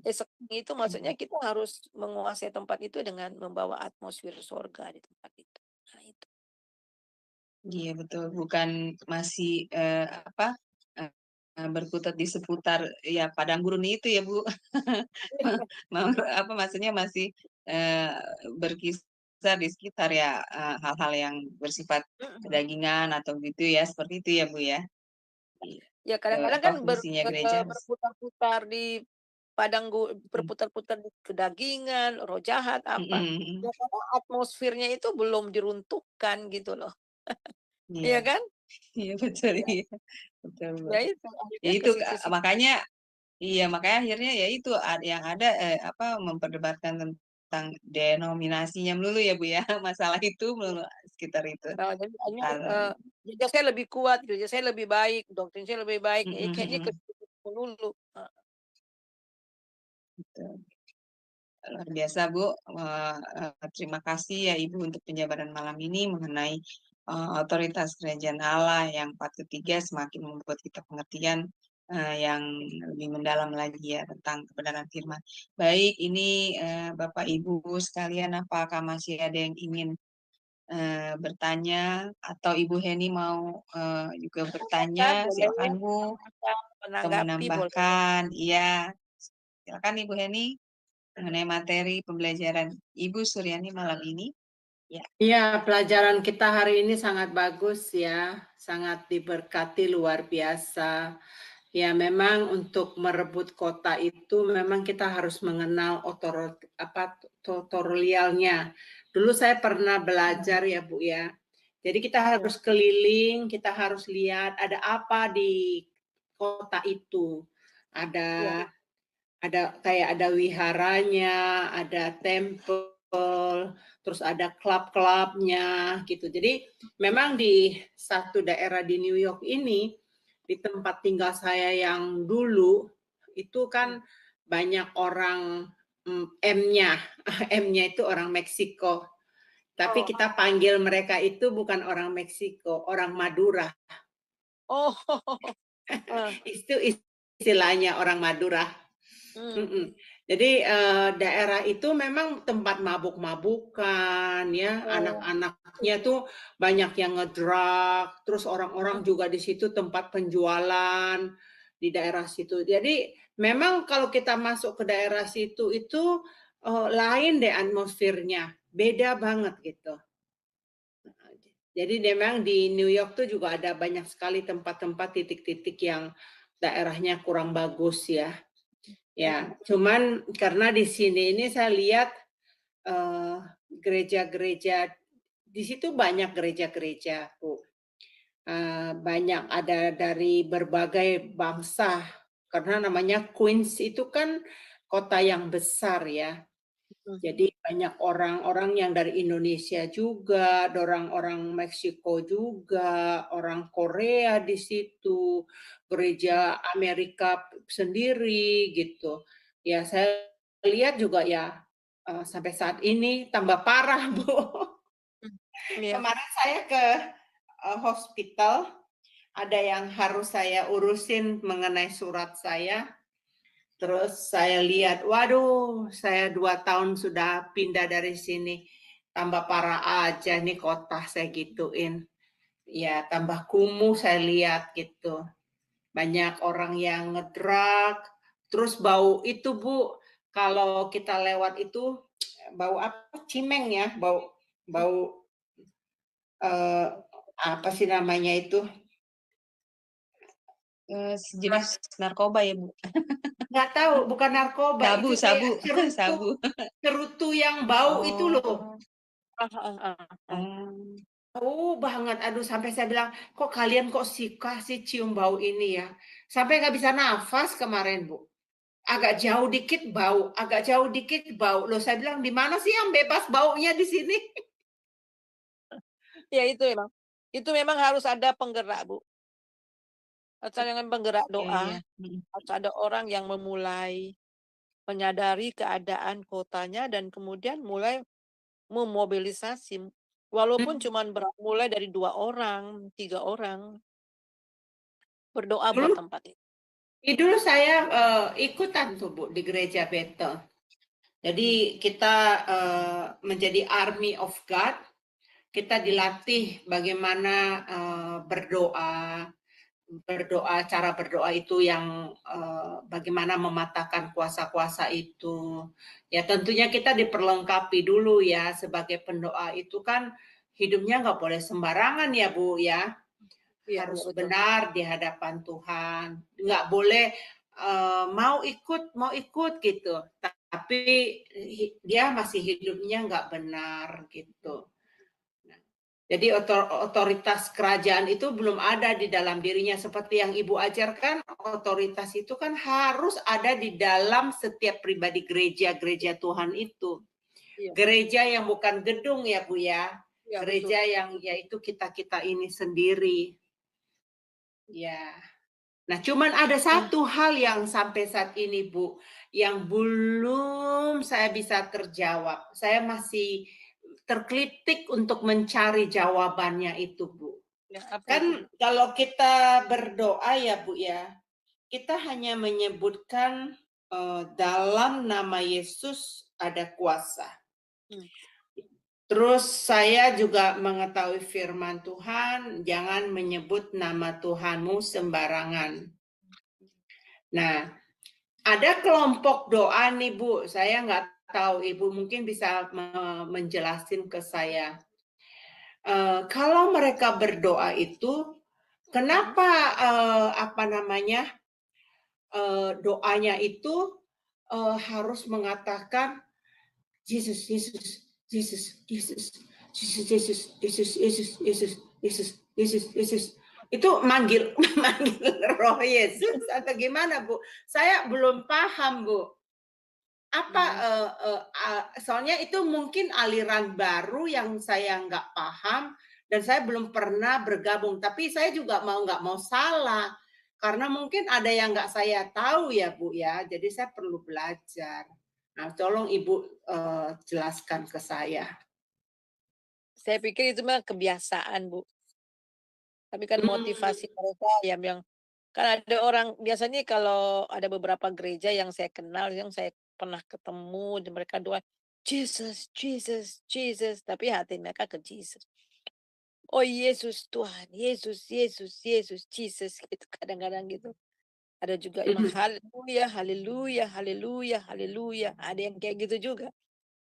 itu maksudnya kita harus menguasai tempat itu dengan membawa atmosfer surga di tempat itu. Nah itu. Iya betul. Bukan masih apa berkutat di seputar ya padang gurun itu ya Bu. Apa maksudnya masih eh, berkisar di sekitar ya hal-hal yang bersifat Mhm. kedagingan atau gitu ya seperti itu ya Bu ya. Ya kadang-kadang Apa kan fungsinya gereja harus berputar-putar di mm, berputar-putar di kedagingan, roh jahat mm, apa. mm, mm. Ya karena atmosfernya itu belum diruntuhkan gitu loh. Iya Iya kan? iya betul Ya, iya betul Bu. ya itu Ya akhirnya ke itu situ-situ. makanya iya makanya akhirnya ya itu yang ada apa memperdebatkan tentang denominasinya melulu ya Bu ya masalah itu melulu sekitar itu. Nah, jadi akhirnya Hal, gereja saya lebih kuat, gereja saya lebih baik, doktrin saya lebih baik. mm, Jadi mm, kayaknya ke mm, situ melulu. betul. Luar biasa, Bu. Terima kasih ya Ibu untuk penjabaran malam ini mengenai otoritas kerajaan Allah yang part ketiga semakin membuat kita pengertian yang lebih mendalam lagi ya tentang kebenaran firman. Baik, ini Bapak Ibu sekalian, apakah masih ada yang ingin bertanya atau Ibu Heni mau juga bertanya? Silakan, boleh Silakan Bu, atau menanggapi boleh. menambahkan. Iya, silakan Ibu Heni. mengenai materi pembelajaran Ibu Suryani malam ini. Ya, pelajaran kita hari ini sangat bagus ya, sangat diberkati luar biasa. Ya, memang untuk merebut kota itu memang kita harus mengenal tutorialnya. Dulu saya pernah belajar ya Bu ya. Jadi kita harus keliling, kita harus lihat ada apa di kota itu. Ada kayak ada wiharanya, ada temple, terus ada klub-klubnya gitu. Jadi memang di satu daerah di New York ini, di tempat tinggal saya yang dulu, itu kan banyak orang M-nya, M-nya itu orang Meksiko. Tapi kita panggil mereka itu bukan orang Meksiko, orang Madura. Oh, Itu istilahnya orang Madura. Jadi daerah itu memang tempat mabuk-mabukan ya, anak-anaknya tuh banyak yang ngedrug, terus orang-orang juga di situ tempat penjualan di daerah situ. Jadi memang kalau kita masuk ke daerah situ itu lain deh atmosfernya, beda banget gitu. Jadi memang di New York tuh juga ada banyak sekali tempat-tempat titik-titik yang daerahnya kurang bagus ya. Ya, cuman karena di sini ini saya lihat gereja-gereja di situ banyak gereja-gereja, Bu. Banyak ada dari berbagai bangsa karena namanya Queens itu kan kota yang besar ya. Jadi banyak orang-orang yang dari Indonesia juga, orang-orang Meksiko juga, orang Korea di situ, gereja Amerika sendiri gitu. Ya saya lihat juga ya sampai saat ini tambah parah, Bu. Kemarin saya ke hospital, ada yang harus saya urusin mengenai surat saya. Terus saya lihat, waduh, saya 2 tahun sudah pindah dari sini. Tambah parah aja nih kota saya gituin. Ya, tambah kumuh saya lihat gitu. Banyak orang yang ngedrug. Terus bau itu, Bu, kalau kita lewat itu, bau apa? Cimeng ya, bau apa sih namanya itu? Sejenis narkoba ya, Bu? Nggak tahu, bukan narkoba. Itu kayak cerutu yang bau itu loh. Oh banget, aduh sampai saya bilang, kok kalian kok suka sih cium bau ini ya? Sampai nggak bisa nafas kemarin, Bu. Agak jauh dikit bau, agak jauh dikit bau. Loh saya bilang, di mana sih yang bebas baunya di sini? Ya itu memang harus ada penggerak, Bu. Harus ada penggerak doa, harus ada orang yang memulai menyadari keadaan kotanya dan kemudian mulai memobilisasi. Walaupun cuma mulai dari 2 orang, 3 orang. Berdoa buat tempat itu. Dulu saya ikutan tuh, Bu, di gereja Bethel. Jadi kita menjadi army of God. Kita dilatih bagaimana berdoa, cara berdoa itu yang bagaimana mematahkan kuasa-kuasa itu. Ya tentunya kita diperlengkapi dulu ya sebagai pendoa itu kan hidupnya nggak boleh sembarangan ya Bu ya. Harus benar di hadapan Tuhan. Nggak boleh mau ikut gitu. Tapi dia masih hidupnya nggak benar gitu. Jadi otoritas kerajaan itu belum ada di dalam dirinya seperti yang Ibu ajarkan. Otoritas itu kan harus ada di dalam setiap pribadi gereja Tuhan itu. Gereja yang bukan gedung ya Bu ya. Gereja yang yaitu kita ini sendiri. Ya. Nah, cuman ada satu hal yang sampai saat ini Bu yang belum saya bisa terjawab. Saya masih terkelitik untuk mencari jawabannya itu, Bu. Kan kalau kita berdoa ya, Bu ya, kita hanya menyebutkan dalam nama Yesus ada kuasa. Terus saya juga mengetahui firman Tuhan, jangan menyebut nama Tuhanmu sembarangan. Nah, Ada kelompok doa nih Bu, saya nggak tahu Ibu mungkin bisa menjelasin ke saya. Kalau mereka berdoa itu, kenapa apa namanya doanya itu harus mengatakan Yesus, Yesus, Yesus, Yesus, Yesus, Yesus, Yesus, Yesus, Yesus, Yesus, Yesus, Yesus. Itu manggil manggil roh Yesus atau gimana Bu? Saya belum paham Bu. Apa soalnya itu mungkin aliran baru yang saya nggak paham dan saya belum pernah bergabung. Tapi saya juga nggak mau salah karena mungkin ada yang nggak saya tahu ya Bu ya. Jadi saya perlu belajar. Nah, tolong Ibu jelaskan ke saya. Saya pikir itu mah kebiasaan, Bu. Tapi kan motivasi mereka yang kan ada orang biasanya kalau ada beberapa gereja yang saya kenal, yang saya pernah ketemu dan mereka doa, Jesus, Jesus, Jesus, tapi hati mereka ke Jesus. Oh Yesus Tuhan, Yesus, Yesus, Yesus, Jesus gitu kadang-kadang gitu. Ada juga emang haleluya, haleluya, haleluya, haleluya. Ada yang kayak gitu juga.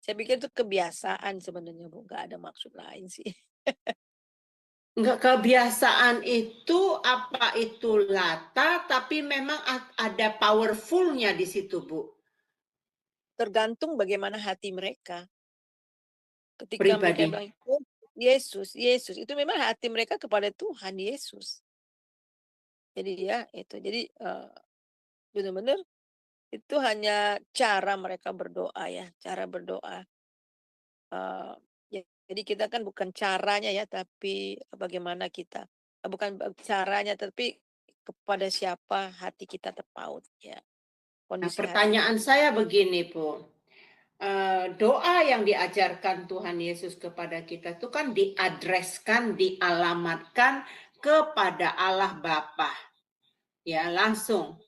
Saya pikir itu kebiasaan sebenarnya, Bu. Nggak ada maksud lain sih. Enggak, kebiasaan itu apa itu lata, tapi memang ada powerfulnya di situ, Bu. Tergantung bagaimana hati mereka. Ketika mereka Pribadi. bilang, "Oh, Yesus, Yesus." Itu memang hati mereka kepada Tuhan Yesus. Jadi ya itu. Jadi benar-benar itu hanya cara mereka berdoa ya, cara berdoa. Eh, jadi kita kan bukan caranya ya, tapi bagaimana kita. Bukan caranya, tapi kepada siapa hati kita terpaut ya. Nah, Kondisi hati kita. pertanyaan saya begini, Bu. Doa yang diajarkan Tuhan Yesus kepada kita itu kan diadreskan, dialamatkan kepada Allah Bapa. Ya, langsung.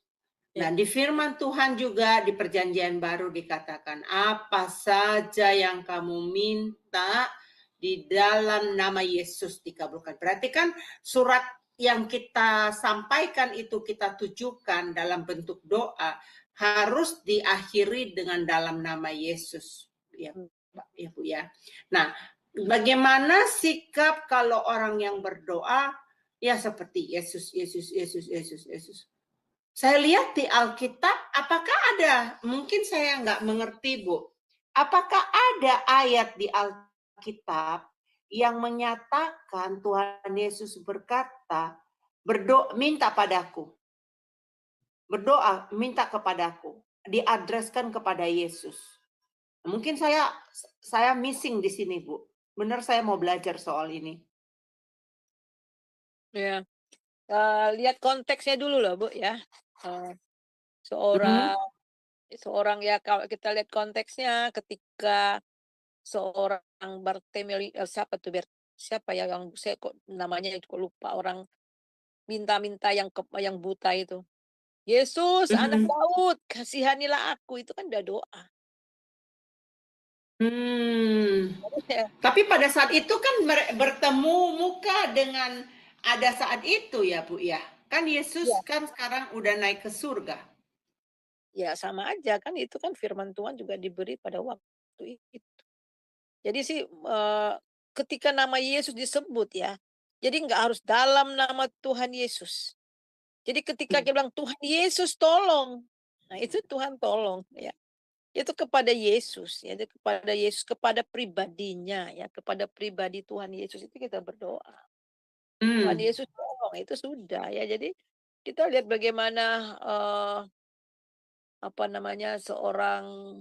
Ya. Nah, di firman Tuhan juga di perjanjian baru dikatakan, apa saja yang kamu minta di dalam nama Yesus dikabulkan. Berarti kan surat yang kita sampaikan itu kita tujukan dalam bentuk doa harus diakhiri dengan dalam nama Yesus. Ya, Pak, ya Bu ya. Nah, bagaimana sikap kalau orang yang berdoa ya seperti Yesus, Yesus, Yesus, Yesus, Yesus. Saya lihat di Alkitab, apakah ada, mungkin saya nggak mengerti Bu, apakah ada ayat di Alkitab yang menyatakan Tuhan Yesus berkata, minta padaku, berdoa, minta kepadaku, diadreskan kepada Yesus. Mungkin saya missing di sini Bu, benar saya mau belajar soal ini. Ya. Lihat konteksnya dulu loh Bu ya. Seorang ya kalau kita lihat konteksnya ketika seorang Bartimeus siapa ya yang saya kok namanya kok lupa orang minta-minta yang buta itu. Yesus anak Daud, kasihanilah aku itu kan udah doa. Ya, Tapi pada saat itu kan bertemu muka dengan ada saat itu ya Bu ya. Kan Yesus ya, kan sekarang udah naik ke surga. ya sama aja kan itu kan firman Tuhan juga diberi pada waktu itu. Jadi sih ketika nama Yesus disebut ya, jadi nggak harus dalam nama Tuhan Yesus. Jadi ketika dia bilang Tuhan Yesus tolong, nah itu Tuhan tolong ya. Itu kepada Yesus ya, itu kepada Yesus, kepada pribadinya ya, kepada pribadi Tuhan Yesus itu kita berdoa. Tuhan Yesus tolong itu sudah ya. Jadi kita lihat bagaimana apa namanya seorang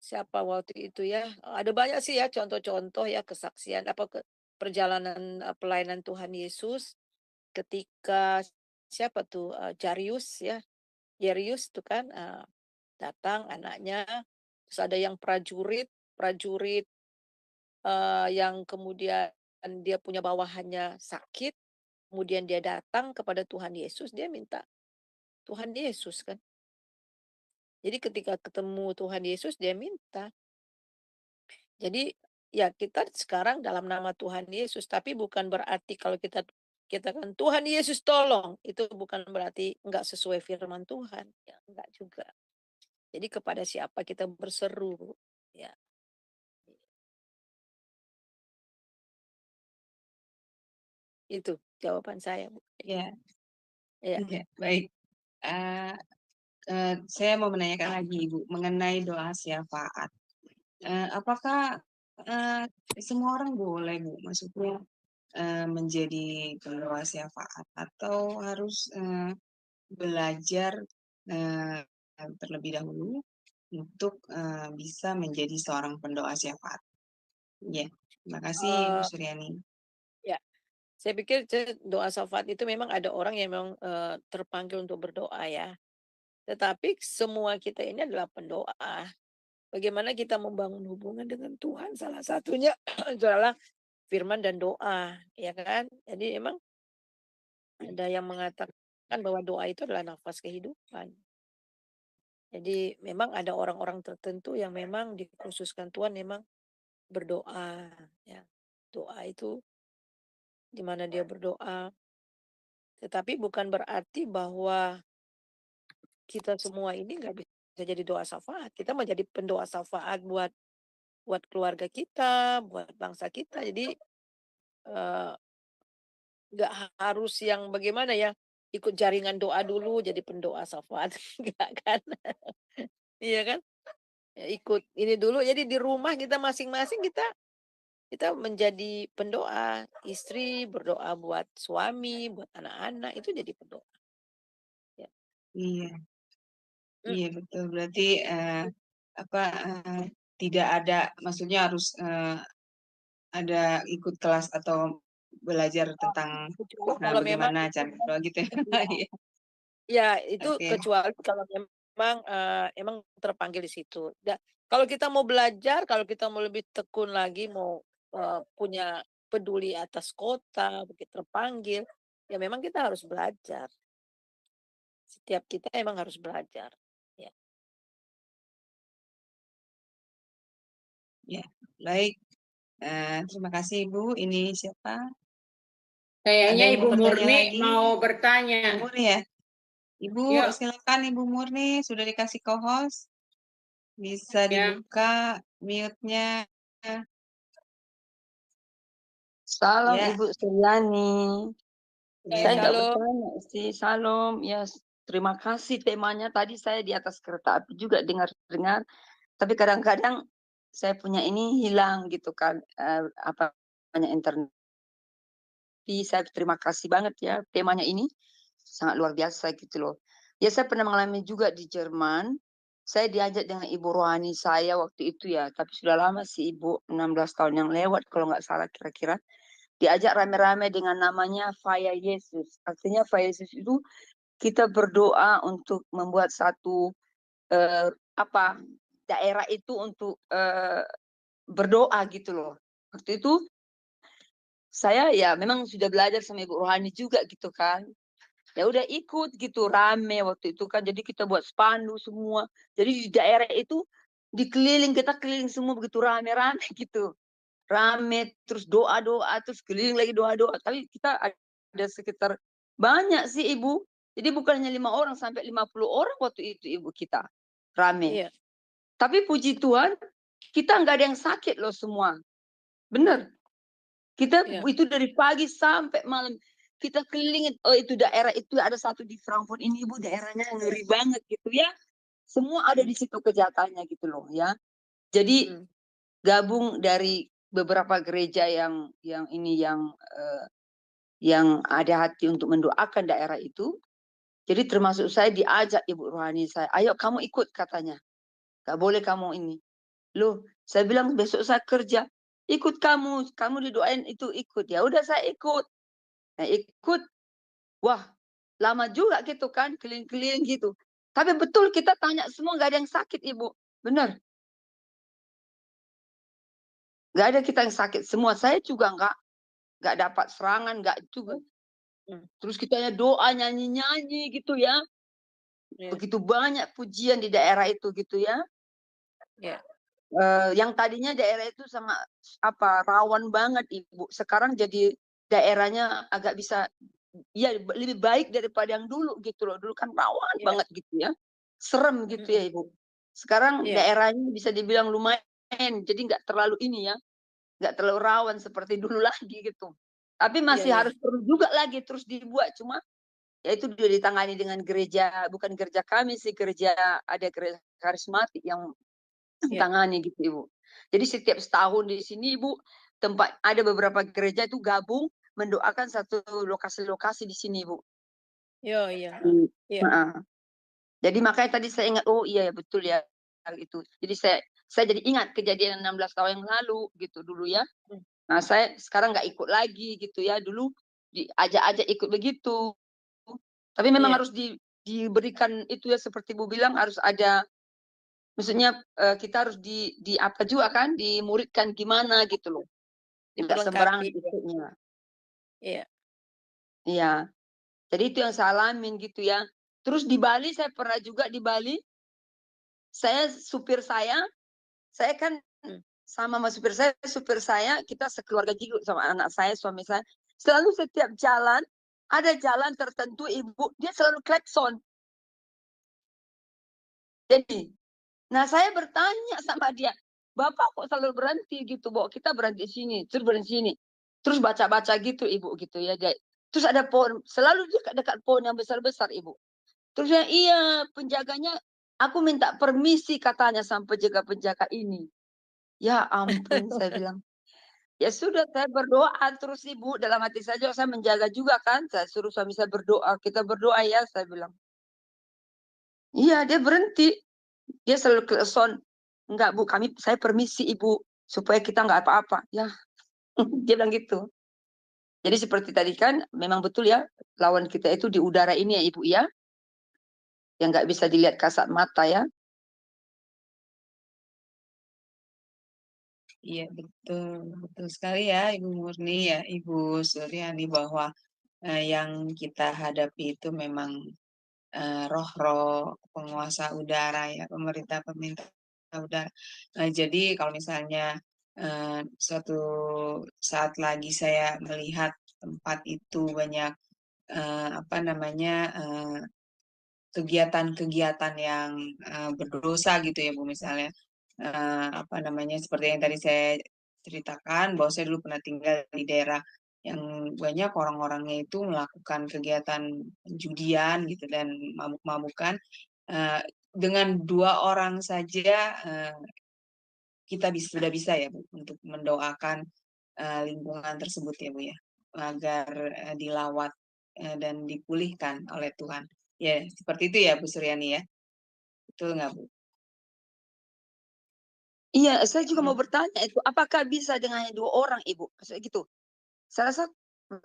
siapa waktu itu ya. Ada banyak sih ya contoh-contoh ya kesaksian perjalanan pelayanan Tuhan Yesus ketika siapa tuh Jarius ya. Jarius tuh kan datang anaknya, terus ada yang prajurit prajurit yang kemudian dia punya bawahannya sakit, kemudian dia datang kepada Tuhan Yesus, dia minta Tuhan Yesus kan. Jadi ketika ketemu Tuhan Yesus dia minta. Jadi ya kita sekarang dalam nama Tuhan Yesus, tapi bukan berarti kalau kita kita kan Tuhan Yesus tolong, itu bukan berarti enggak sesuai firman Tuhan, ya enggak juga. Jadi kepada siapa kita berseru, ya. Itu jawaban saya, Bu. Ya, Ya. ya, baik. Eh, saya mau menanyakan lagi, Ibu, mengenai doa syafaat. Apakah semua orang boleh, Bu, maksudnya menjadi pendoa syafaat atau harus belajar terlebih dahulu untuk bisa menjadi seorang pendoa syafaat? Ya, terima kasih Ibu Eh, Suryani. ya, saya pikir doa syafaat itu memang ada orang yang memang terpanggil untuk berdoa ya. Tetapi semua kita ini adalah pendoa. Bagaimana kita membangun hubungan dengan Tuhan, salah satunya adalah firman dan doa, ya kan? Jadi emang ada yang mengatakan bahwa doa itu adalah nafas kehidupan. Jadi memang ada orang-orang tertentu yang memang dikhususkan Tuhan memang berdoa, ya. Doa itu di mana dia berdoa, tetapi bukan berarti bahwa kita semua ini nggak bisa jadi doa syafaat. Kita menjadi pendoa syafaat buat buat keluarga kita, buat bangsa kita. Jadi eh, nggak harus yang bagaimana ya, ikut jaringan doa dulu jadi pendoa syafaat, enggak kan? Iya kan? Ya, ikut ini dulu. Jadi di rumah kita masing-masing kita kita menjadi pendoa, istri berdoa buat suami, buat anak-anak itu jadi pendoa. Ya. Iya, Mm, iya betul. Berarti apa tidak ada, maksudnya harus ada ikut kelas atau belajar tentang Kecuali kalau memang bagaimana itu cara berdoa gitu ya. Iya, ya itu oke. kecuali kalau memang emang terpanggil di situ. Kalau kita mau belajar, kalau kita mau lebih tekun lagi, mau punya peduli atas kota, begitu terpanggil, ya memang kita harus belajar. Setiap kita emang harus belajar. Ya. Ya, baik. Terima kasih Ibu. Ini siapa? Ada Kayaknya yang Ibu mau bertanya Murni lagi? mau bertanya. Ibu Murni ya? Ibu, Yuk, silakan Ibu Murni, sudah dikasih co-host. Bisa ya. dibuka mute-nya. Salam Ya, Ibu Suryani. Saya enggak Shalom. bertanya sih, salam. Ya, terima kasih temanya. Tadi saya di atas kereta api juga dengar-dengar. Tapi kadang-kadang saya punya ini hilang gitu kan, apa namanya internet. Tapi saya terima kasih banget ya temanya ini sangat luar biasa gitu loh. Ya saya pernah mengalami juga di Jerman. Saya diajak dengan ibu rohani saya waktu itu ya, tapi sudah lama sih Ibu, 16 tahun yang lewat kalau nggak salah kira-kira. Diajak rame-rame dengan namanya Faya Yesus. Artinya Faya Yesus itu kita berdoa untuk membuat satu apa daerah itu untuk berdoa gitu loh. Waktu itu saya ya memang sudah belajar sama ibu rohani juga gitu kan. Ya udah ikut gitu rame waktu itu kan. Jadi kita buat spanduk semua. Jadi di daerah itu dikeliling, kita keliling semua begitu rame-rame gitu. Rame terus doa-doa terus keliling lagi doa-doa, tapi kita ada sekitar banyak sih Ibu, jadi bukannya 5 orang sampai 50 orang waktu itu Ibu kita rame. Iya, Tapi puji Tuhan kita nggak ada yang sakit loh semua, bener. Kita iya, itu dari pagi sampai malam kita kelilingin. Oh itu daerah itu ada satu di Frankfurt ini Ibu, daerahnya ngeri banget gitu ya, semua ada di situ kejahatannya gitu loh ya. Jadi mm, gabung dari beberapa gereja yang ada hati untuk mendoakan daerah itu. Jadi termasuk saya diajak ibu rohani saya, ayo kamu ikut katanya. Gak boleh kamu ini. Loh, saya bilang besok saya kerja. Ikut kamu didoain itu ikut. Ya udah saya ikut. Nah, ikut. Wah, lama juga gitu kan, keliling-keliling gitu. Tapi betul kita tanya semua gak ada yang sakit Ibu. Benar. Gak ada kita yang sakit semua. Saya juga nggak dapat serangan, nggak juga. mm, Terus kita doa nyanyi-nyanyi gitu ya. iya, Begitu banyak pujian di daerah itu gitu ya. iya, Yang tadinya daerah itu sangat rawan banget Ibu. Sekarang jadi daerahnya agak bisa ya lebih baik daripada yang dulu gitu loh. Dulu kan rawan Iya. banget gitu ya. Serem gitu ya, Ibu. Sekarang Iya. daerahnya bisa dibilang lumayan, jadi nggak terlalu ini ya, nggak terlalu rawan seperti dulu lagi gitu. Tapi Iya, masih iya. harus perlu juga lagi terus dibuat, cuma ya itu sudah ditangani dengan gereja, bukan gereja kami sih, ada gereja karismatik yang Iya. tangani gitu, Ibu. Jadi setiap setahun di sini, Ibu, ada beberapa gereja itu gabung mendoakan satu lokasi-lokasi di sini, Ibu. Iya, iya. Iya. Heeh. Jadi makanya tadi saya ingat, oh iya ya betul ya hal itu. Jadi saya jadi ingat kejadian 16 tahun yang lalu gitu dulu ya. Hmm. Nah, saya sekarang nggak ikut lagi gitu ya. Dulu diajak-ajak ikut begitu. Tapi memang Iya. harus diberikan itu ya seperti Bu bilang harus ada, maksudnya kita harus di apa juga kan, dimuridkan gimana gitu loh. Tidak sembarangan Dilengkapi. ikutnya. Iya. Iya. Jadi itu yang saya alamin gitu ya. Terus di Bali saya pernah juga di Bali. Supir saya kan Hmm. sama supir saya kita sekeluarga juga sama anak saya, suami saya. Selalu setiap jalan, ada jalan tertentu Ibu, dia selalu klakson. Jadi, nah saya bertanya sama dia, Bapak kok selalu berhenti gitu, Bo? Kita berhenti sini, terus berhenti sini. Terus baca-baca gitu Ibu gitu ya. Terus ada pohon, selalu dekat pohon yang besar-besar Ibu. Terus ya iya penjaganya, aku minta permisi katanya sama penjaga ini. Ya ampun, saya bilang. Ya sudah, saya berdoa terus Ibu. Dalam hati saya menjaga juga kan. Saya suruh suami saya berdoa. Kita berdoa ya, saya bilang. Iya, dia berhenti. Dia selalu kelson. Enggak Bu, saya permisi Ibu. Supaya kita enggak apa-apa. Ya, dia bilang gitu. Jadi seperti tadi kan, memang betul ya. Lawan kita itu di udara ini ya Ibu ya. Yang enggak bisa dilihat kasat mata ya. Iya, betul. Betul sekali ya, Ibu Murni ya, Ibu Suryani, bahwa yang kita hadapi itu memang roh-roh penguasa udara ya, pemerintah-pemerintah udara. Jadi kalau misalnya suatu saat lagi saya melihat tempat itu banyak apa namanya kegiatan-kegiatan yang berdosa gitu ya Bu, misalnya apa namanya seperti yang tadi saya ceritakan bahwa saya dulu pernah tinggal di daerah yang banyak orang-orangnya itu melakukan kegiatan judian gitu dan mabuk-mabukan. Dengan 2 orang saja kita sudah bisa ya Bu untuk mendoakan lingkungan tersebut ya Bu ya, agar dilawat dan dipulihkan oleh Tuhan. Ya, seperti itu ya Bu Suryani ya. Betul nggak Bu? Iya, saya juga mau Hmm. bertanya itu. Apakah bisa dengan hanya 2 orang Ibu? Saya gitu. Saya rasa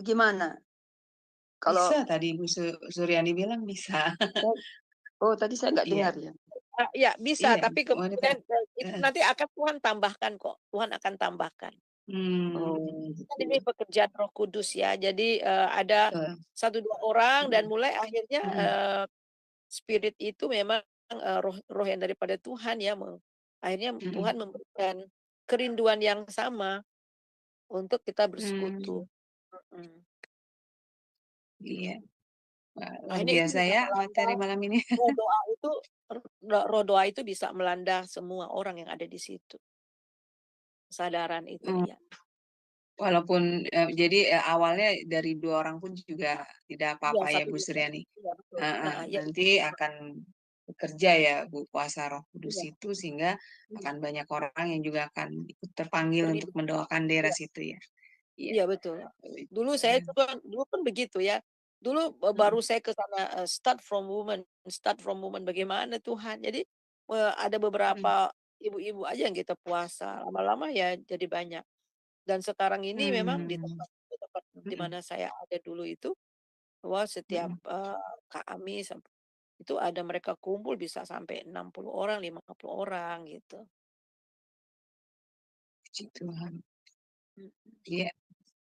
gimana? Bisa, Kalau tadi Bu Suryani bilang bisa. tadi saya nggak Iya, dengar ya. Ya, bisa, iya, tapi wanita. kemudian itu nanti akan Tuhan tambahkan kok. Tuhan akan tambahkan. Kan ini Gitu. pekerjaan Roh Kudus ya. Jadi ada Betul. 1-2 orang dan mulai akhirnya Mm, spirit itu memang roh yang daripada Tuhan ya. Akhirnya mm, Tuhan memberikan kerinduan yang sama untuk kita bersekutu. Mm. iya, wah, luar Akhirnya itu biasa bisa ya melanda materi malam ini. roh doa itu roh doa itu bisa melanda semua orang yang ada di situ. Kesadaran itu Mm, ya. Walaupun jadi awalnya dari 2 orang pun juga tidak Iya, apa-apa ya satu Bu dua. Suryani. Iya, betul. Nah, ya Nanti akan bekerja ya Bu kuasa Roh Kudus iya. itu sehingga akan banyak orang yang juga akan ikut terpanggil untuk Kerinduan. mendoakan daerah Iya, situ ya. Iya. iya betul. Dulu saya juga dulu pun begitu ya. Dulu baru saya ke sana start from woman bagaimana Tuhan. Jadi ada beberapa Mm, ibu-ibu aja yang kita puasa. Lama-lama ya jadi banyak. Dan sekarang ini memang di mm, tempat di mm, mana saya ada dulu itu bahwa setiap mm. kami itu ada mereka kumpul bisa sampai 60 orang, 50 orang gitu. Puji Tuhan. Mm. Iya.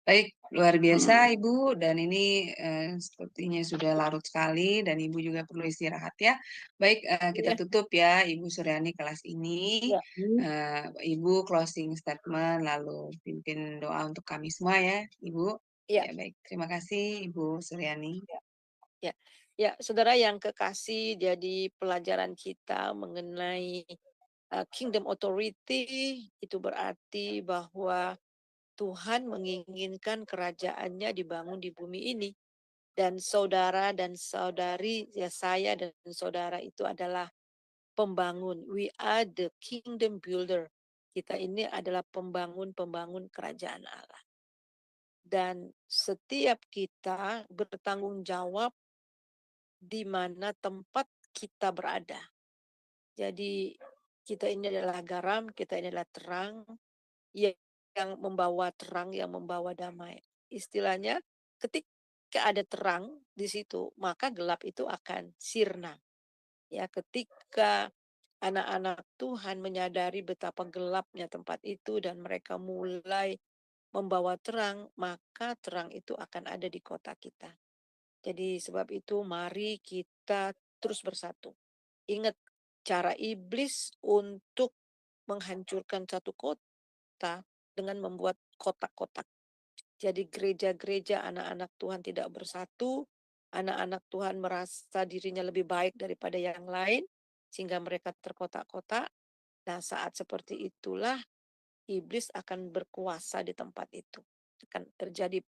Baik, luar biasa Ibu, dan ini sepertinya sudah larut sekali dan Ibu juga perlu istirahat ya. Baik, kita Iya, tutup ya Ibu Suryani kelas ini. iya. Ibu closing statement lalu pimpin doa untuk kami semua ya Ibu. Ya. Ya, baik. Terima kasih Ibu Suryani. Ya, saudara yang kekasih, jadi pelajaran kita mengenai kingdom authority itu berarti bahwa Tuhan menginginkan kerajaannya dibangun di bumi ini. Dan saudara dan saudari, ya saya dan saudara itu adalah pembangun. We are the kingdom builder. Kita ini adalah pembangun-pembangun kerajaan Allah. Dan setiap kita bertanggung jawab di mana tempat kita berada. Jadi kita ini adalah garam, kita ini adalah terang yang membawa terang, yang membawa damai. Istilahnya ketika ada terang di situ, maka gelap itu akan sirna. Ya, ketika anak-anak Tuhan menyadari betapa gelapnya tempat itu dan mereka mulai membawa terang, maka terang itu akan ada di kota kita. Jadi sebab itu mari kita terus bersatu. Ingat cara iblis untuk menghancurkan satu kota dengan membuat kotak-kotak. Jadi gereja-gereja anak-anak Tuhan tidak bersatu, anak-anak Tuhan merasa dirinya lebih baik daripada yang lain, sehingga mereka terkotak-kotak. Nah, saat seperti itulah iblis akan berkuasa di tempat itu. Akan terjadi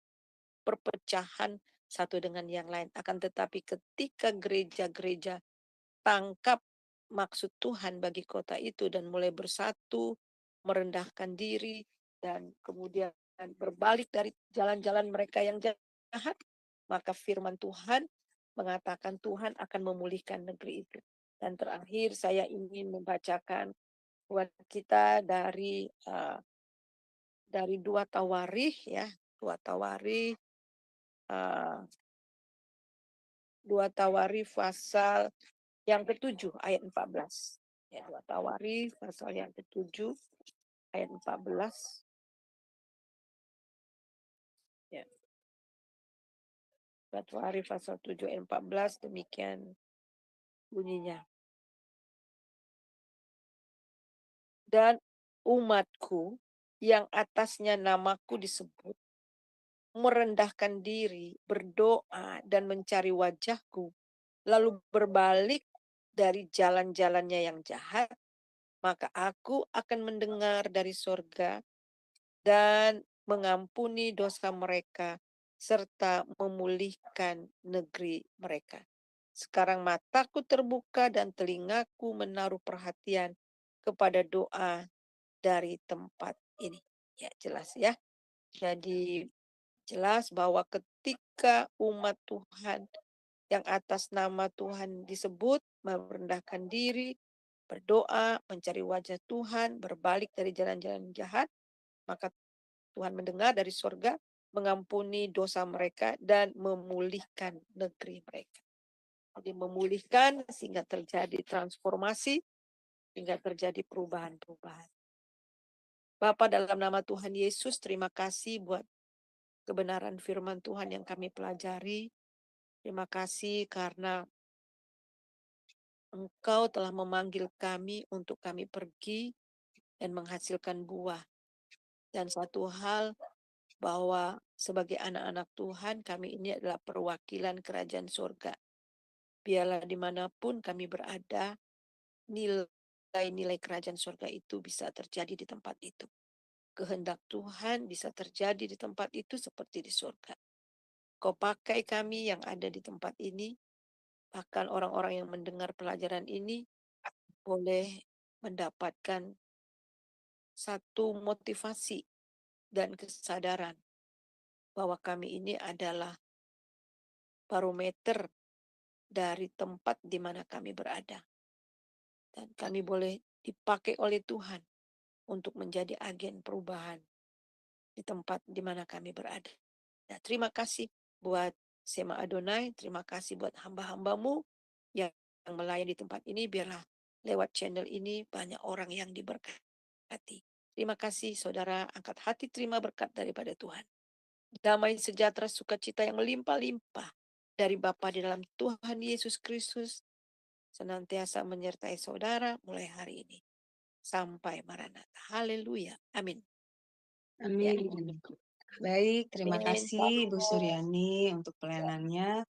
perpecahan satu dengan yang lain. Akan tetapi ketika gereja-gereja tangkap maksud Tuhan bagi kota itu dan mulai bersatu, merendahkan diri, dan kemudian berbalik dari jalan-jalan mereka yang jahat, maka firman Tuhan mengatakan Tuhan akan memulihkan negeri itu. Dan terakhir saya ingin membacakan buat kita dari 2 Tawarikh ya, 2 Tawarikh 2 Tawarikh pasal yang ke-7 ayat 14. Ya, 2 Tawarikh pasal yang ke-7 ayat 14. Ya. 2 Tawarikh pasal 7 ayat 14 demikian bunyinya. Dan umatku yang atasnya namaku disebut merendahkan diri, berdoa dan mencari wajahku, lalu berbalik dari jalan-jalannya yang jahat, maka aku akan mendengar dari sorga dan mengampuni dosa mereka serta memulihkan negeri mereka. Sekarang mataku terbuka dan telingaku menaruh perhatian kepada doa dari tempat ini. Ya, jelas ya. Jadi jelas bahwa ketika umat Tuhan yang atas nama Tuhan disebut merendahkan diri, berdoa, mencari wajah Tuhan, berbalik dari jalan-jalan jahat, maka Tuhan mendengar dari surga, mengampuni dosa mereka dan memulihkan negeri mereka. Jadi memulihkan sehingga terjadi transformasi, sehingga terjadi perubahan-perubahan. Bapa, dalam nama Tuhan Yesus, terima kasih buat kebenaran firman Tuhan yang kami pelajari. Terima kasih karena Engkau telah memanggil kami untuk kami pergi dan menghasilkan buah. Dan satu hal bahwa sebagai anak-anak Tuhan, kami ini adalah perwakilan kerajaan surga. Biarlah dimanapun kami berada, nilai-nilai kerajaan surga itu bisa terjadi di tempat itu. Kehendak Tuhan bisa terjadi di tempat itu seperti di surga. Kau pakai kami yang ada di tempat ini, bahkan orang-orang yang mendengar pelajaran ini boleh mendapatkan satu motivasi dan kesadaran bahwa kami ini adalah barometer dari tempat di mana kami berada. Dan kami boleh dipakai oleh Tuhan untuk menjadi agen perubahan di tempat di mana kami berada. Nah, terima kasih buat Sema Adonai, terima kasih buat hamba-hambamu yang melayani di tempat ini, biarlah lewat channel ini banyak orang yang diberkati. Terima kasih saudara, angkat hati terima berkat daripada Tuhan. Damai sejahtera sukacita yang melimpah-limpah dari Bapa di dalam Tuhan Yesus Kristus senantiasa menyertai saudara mulai hari ini sampai Maranatha. Haleluya. Amin. Amin. Baik, terima Amin. kasih Ibu Suryani untuk pelayanannya.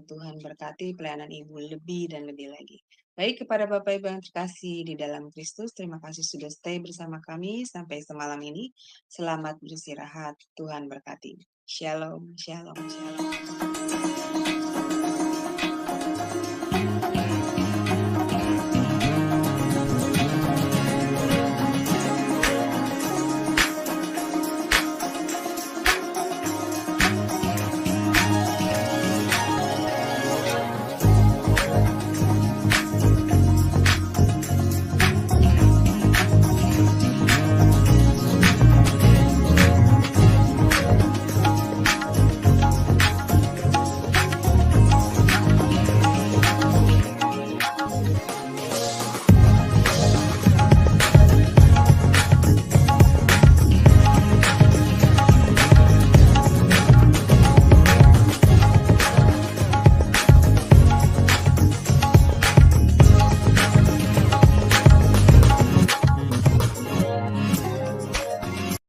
Tuhan berkati pelayanan Ibu lebih dan lebih lagi. Baik, kepada Bapak Ibu yang terkasih di dalam Kristus, terima kasih sudah stay bersama kami sampai semalam ini. Selamat beristirahat, Tuhan berkati. Shalom, shalom, shalom.